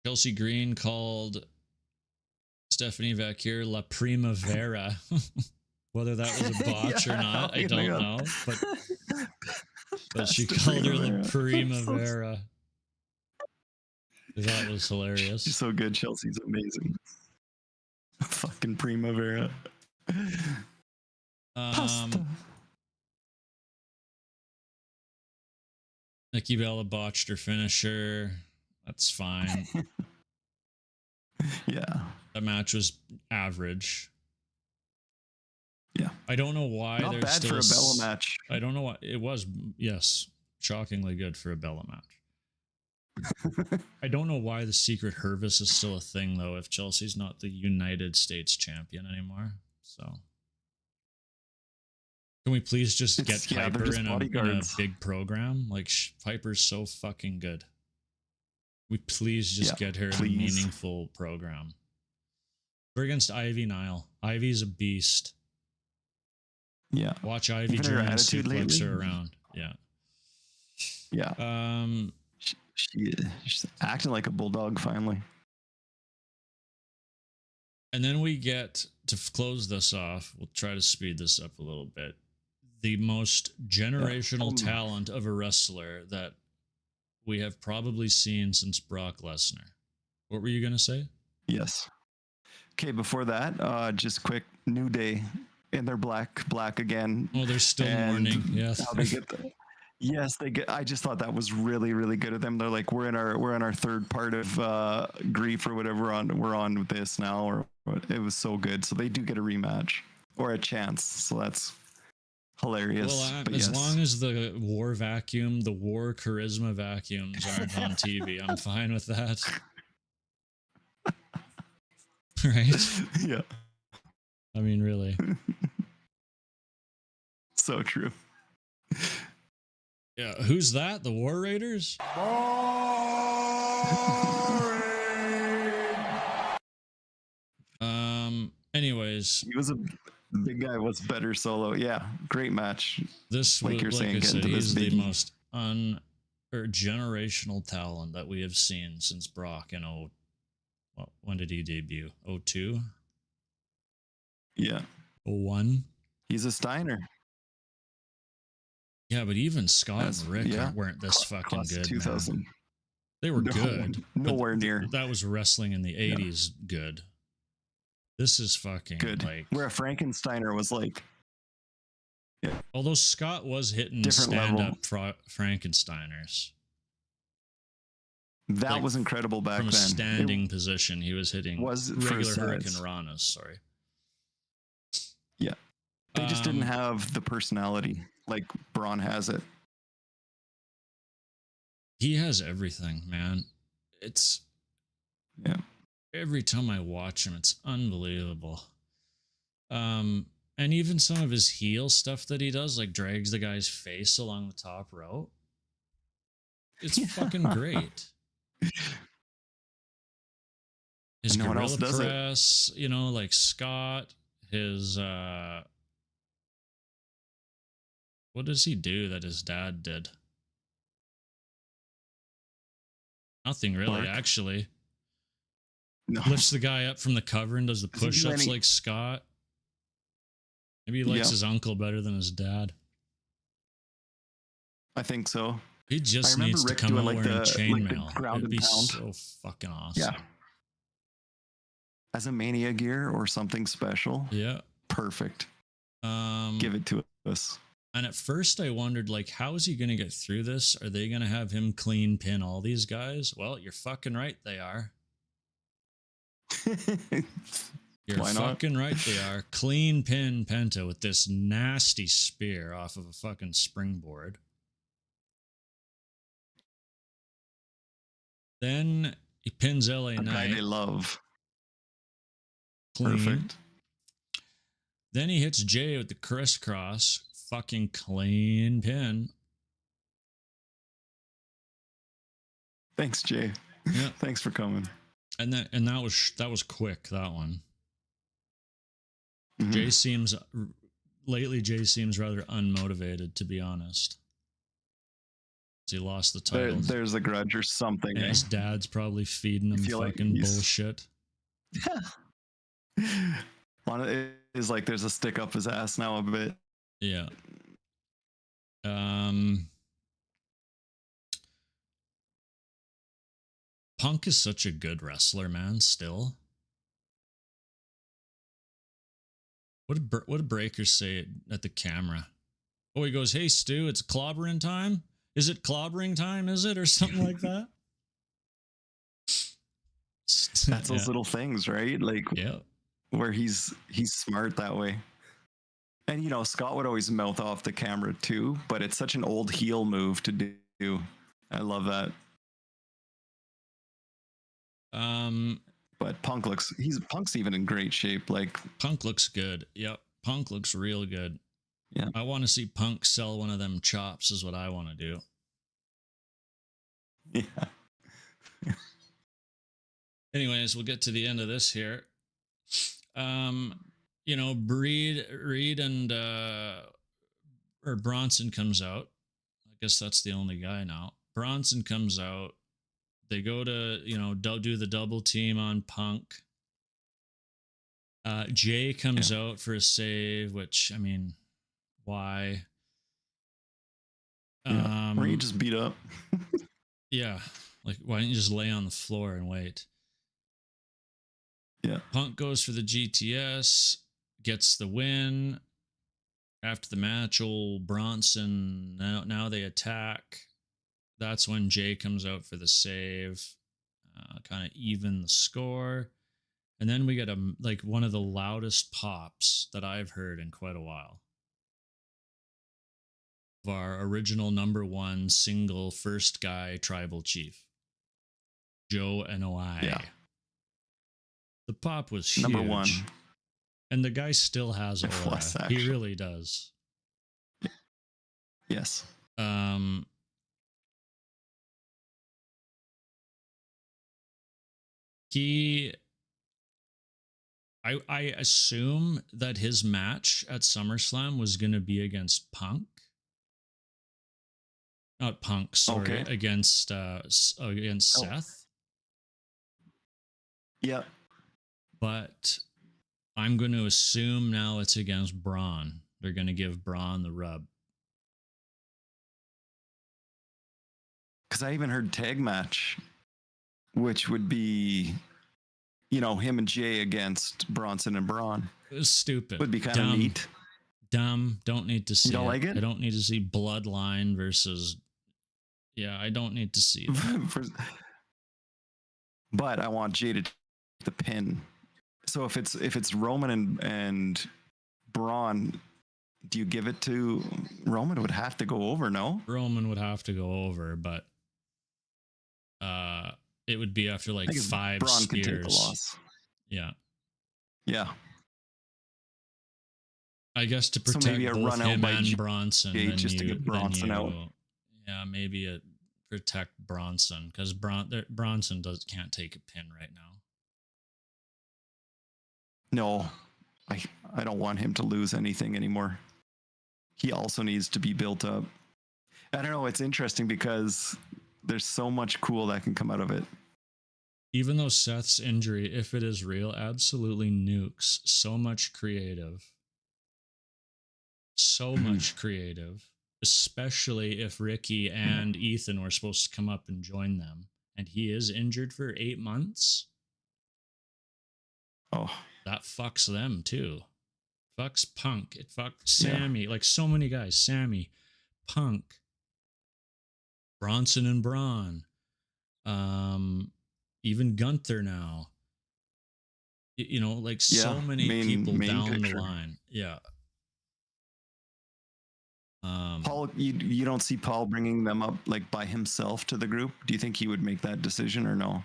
Chelsea Green called Stephanie Vacquier La Primavera. Whether that was a botch or not, I don't know. But she called her La Primavera. That was hilarious. She's so good. Chelsea's amazing. Fucking Primavera. Pasta. Nikki Bella botched her finisher. That's fine. Yeah. That match was average. Yeah. I don't know why Not there's bad still for a Bella match. I don't know why it was. Yes, shockingly good for a Bella match. I don't know why the Secret Hervis is still a thing, though, if Chelsea's not the United States champion anymore. So, can we please just get Piper in a big program? Like, Piper's so fucking good. We please just get her in a meaningful program. We're against Ivy Nile. Ivy's a beast. Yeah. Watch Ivy Even her German attitude suplex lately? her around. Yeah. Yeah. She's acting like a bulldog finally. And then we get to close this off. We'll try to speed this up a little bit. The most generational talent of a wrestler that we have probably seen since Brock Lesnar. What were you going to say? Yes. Okay, before that, just quick, New Day in their black again. Oh, they're still mourning. Yes. How they get yes, they get. I just thought that was really, really good of them. They're like, we're in our third part of grief or whatever. We're on with this now, or it was so good. So they do get a rematch or a chance. So that's hilarious. Well, as long as the war charisma vacuums aren't on TV, I'm fine with that. Right? Yeah. I mean, really. So true. Yeah. Who's that? The War Raiders? Anyways. The big guy was better solo. Yeah. Great match. This, like you're saying, he's the most generational talent that we have seen since Brock in when did he debut? 02? Yeah. 01? He's a Steiner. Yeah, but even Scott and Rick weren't this fucking good. 2000. Man. They were good. Nowhere near. That was wrestling in the 80s good. This is fucking good. Like where a Frankensteiner was like. Yeah. Although Scott was hitting stand-up Frankensteiners. That was incredible back then. From a standing position, he was hitting regular Hurricane Ranas. Sorry. Yeah. They just didn't have the personality like Braun has it. He has everything, man. It's every time I watch him, it's unbelievable. And even some of his heel stuff that he does, like drags the guy's face along the top rope. It's fucking great. His gorilla press, like Scott, his what does he do that his dad did? Nothing really, actually. No. Lifts the guy up from the cover and does the push-ups like Scott. Maybe he likes his uncle better than his dad. I think so. He just needs to come out wearing chainmail. It'd be so fucking awesome. Yeah. As a Mania gear or something special. Yeah. Perfect. Give it to us. And at first I wondered, like, how is he going to get through this? Are they going to have him clean pin all these guys? Well, you're fucking right they are. You're fucking right they are. Clean pin Penta with this nasty spear off of a fucking springboard. Then he pins LA Knight. Guy they love. Clean. Perfect. Then he hits Jay with the crisscross. Fucking clean pin. Thanks, Jay. Yeah. Thanks for coming. And that was quick, that one. Mm-hmm. Jay seems rather unmotivated, to be honest. He lost the title. There's a grudge or something. And his dad's probably feeding him fucking bullshit. It's like there's a stick up his ass now a bit. Yeah. Punk is such a good wrestler, man, still. What did Breaker say at the camera? Oh, he goes, "Hey, Stu, it's clobbering time? Is it clobbering time, is it?" Or something like that. That's those little things, right? Like, where he's smart that way. And, Scott would always mouth off the camera too, but it's such an old heel move to do. I love that. But Punk's even in great shape. Like, Punk looks good. Yep. Punk looks real good. Yeah. I want to see Punk sell one of them chops is what I want to do. Yeah. Anyways, we'll get to the end of this here. You know, Reed and or Bronson comes out. I guess that's the only guy now. Bronson comes out. They go to, you know, do the double team on Punk. Jay comes out for a save, which, I mean, why? Reed just beat up. Yeah. Like, why don't you just lay on the floor and wait? Yeah. Punk goes for the GTS, gets the win. After the match, old Bronson, now they attack. That's when Jay comes out for the save, kind of even the score. And then we get one of the loudest pops that I've heard in quite a while. Of our original #1 single first guy tribal chief, Joe NOI. Yeah. The pop was huge. #1. And the guy still has It aura. was, He actually. really does. Yes. I assume that his match at SummerSlam was going to be against Punk. Not Punk, sorry, Okay. against Seth. Yeah. But I'm going to assume now it's against Braun. They're going to give Braun the rub. Because I even heard tag match, which would be, you know, him and Jay against Bronson and Braun. It was stupid. Would be kind of neat. Dumb. Don't need to see You don't like it? I don't need to see Bloodline versus... Yeah, I don't need to see that. But I want Jay to take the pin. So if it's Roman and Braun, do you give it to Roman? It would have to go over, no? Roman would have to go over, but it would be after like 5 Braun spears. can take the loss. Yeah. Yeah. I guess to protect maybe a both run out him by and Bronson, Jay then just to get Bronson out. Yeah, maybe protect Bronson because Bronson can't take a pin right now. No, I don't want him to lose anything anymore. He also needs to be built up. I don't know. It's interesting because there's so much cool that can come out of it. Even though Seth's injury, if it is real, absolutely nukes so much creative. So much creative. Especially if Ricky and Ethan were supposed to come up and join them. And he is injured for 8 months. Oh. That fucks them too. Fucks Punk. It fucks Sammy. Like so many guys. Sammy, Punk, Bronson and Braun. Even Gunther now. You know, like so many people down the line. Yeah. Paul, you don't see Paul bringing them up like by himself to the group? Do you think he would make that decision or no?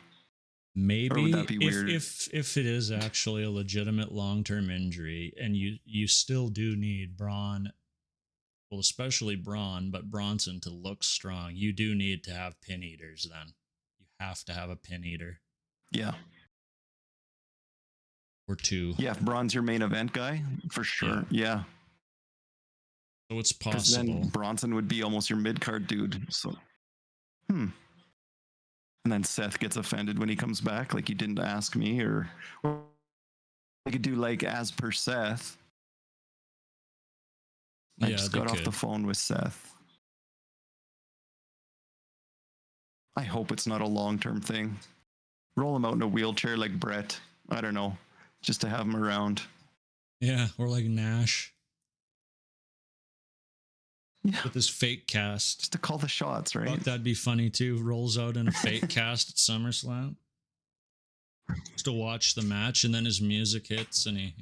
Maybe. Or would that be weird? If it is actually a legitimate long-term injury and you still do need Braun, well, especially Braun, but Bronson to look strong, you do need to have pin eaters then. You have to have a pin eater. Yeah. Or 2. Yeah, if Braun's your main event guy, for sure. Yeah. So it's possible. Then Bronson would be almost your mid-card dude. So, And then Seth gets offended when he comes back, like you didn't ask me, or they could do like as per Seth. I just got off the phone with Seth. I hope it's not a long-term thing. Roll him out in a wheelchair like Brett. I don't know, just to have him around. Yeah, or like Nash. Yeah. With his fake cast. Just to call the shots, right? I thought that'd be funny too. Rolls out in a fake cast at SummerSlam. Just to watch the match, and then his music hits, and he,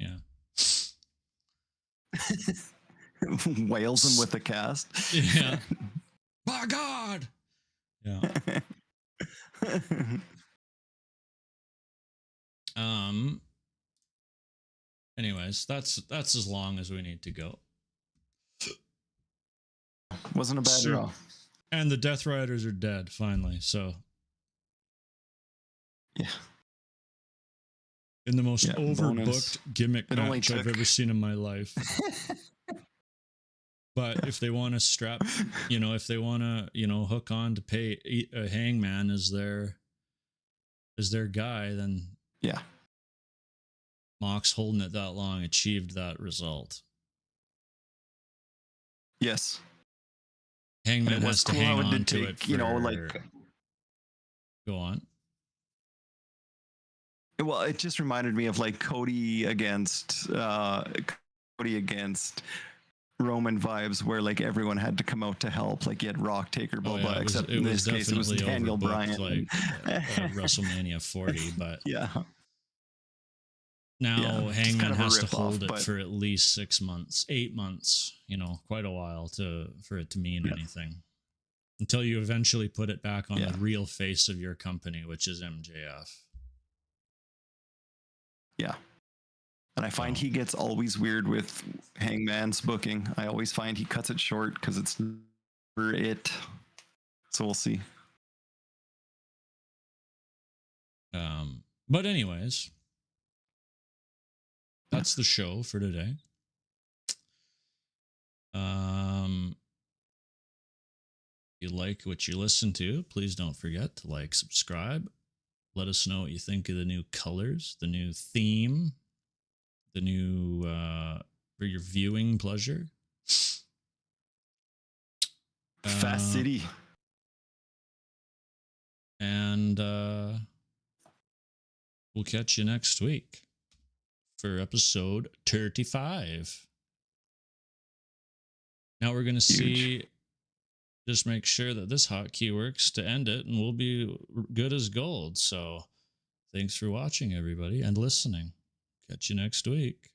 wails him with the cast. Yeah. By God! Yeah. Anyways, that's as long as we need to go. Wasn't a bad draw. And the Death Riders are dead, finally, so Yeah. In the most Yeah, overbooked bonus. gimmick It only match I've took- ever seen in my life. But if they want to strap, if they want to, hook on to pay a Hangman as their guy, then Yeah. Mox holding it that long achieved that result. Yes. Hangman And it was has to cool hang how it on did to take, it for, you know, like, go on. well, it just reminded me of like Cody against Roman vibes, where like everyone had to come out to help. Like you had Rock, Taker, Boba, except in this case it was Daniel Bryan. Like WrestleMania 40, but Yeah. now Yeah, just Hangman kind of a has to rip-off, hold it but- for at least 6 months, 8 months, quite a while for it to mean Yeah. anything. Until you eventually put it back on Yeah. the real face of your company, which is MJF. Yeah. And I find So- he gets always weird with Hangman's booking. I always find he cuts it short because it's never it. So we'll see. But anyways, that's the show for today. If you like what you listen to, please don't forget to like, subscribe. Let us know what you think of the new colors, the new theme, the new for your viewing pleasure. Fast City. And we'll catch you next week for episode 35. Now we're going to see, just make sure that this hotkey works to end it, and we'll be good as gold. So thanks for watching, everybody, and listening. Catch you next week.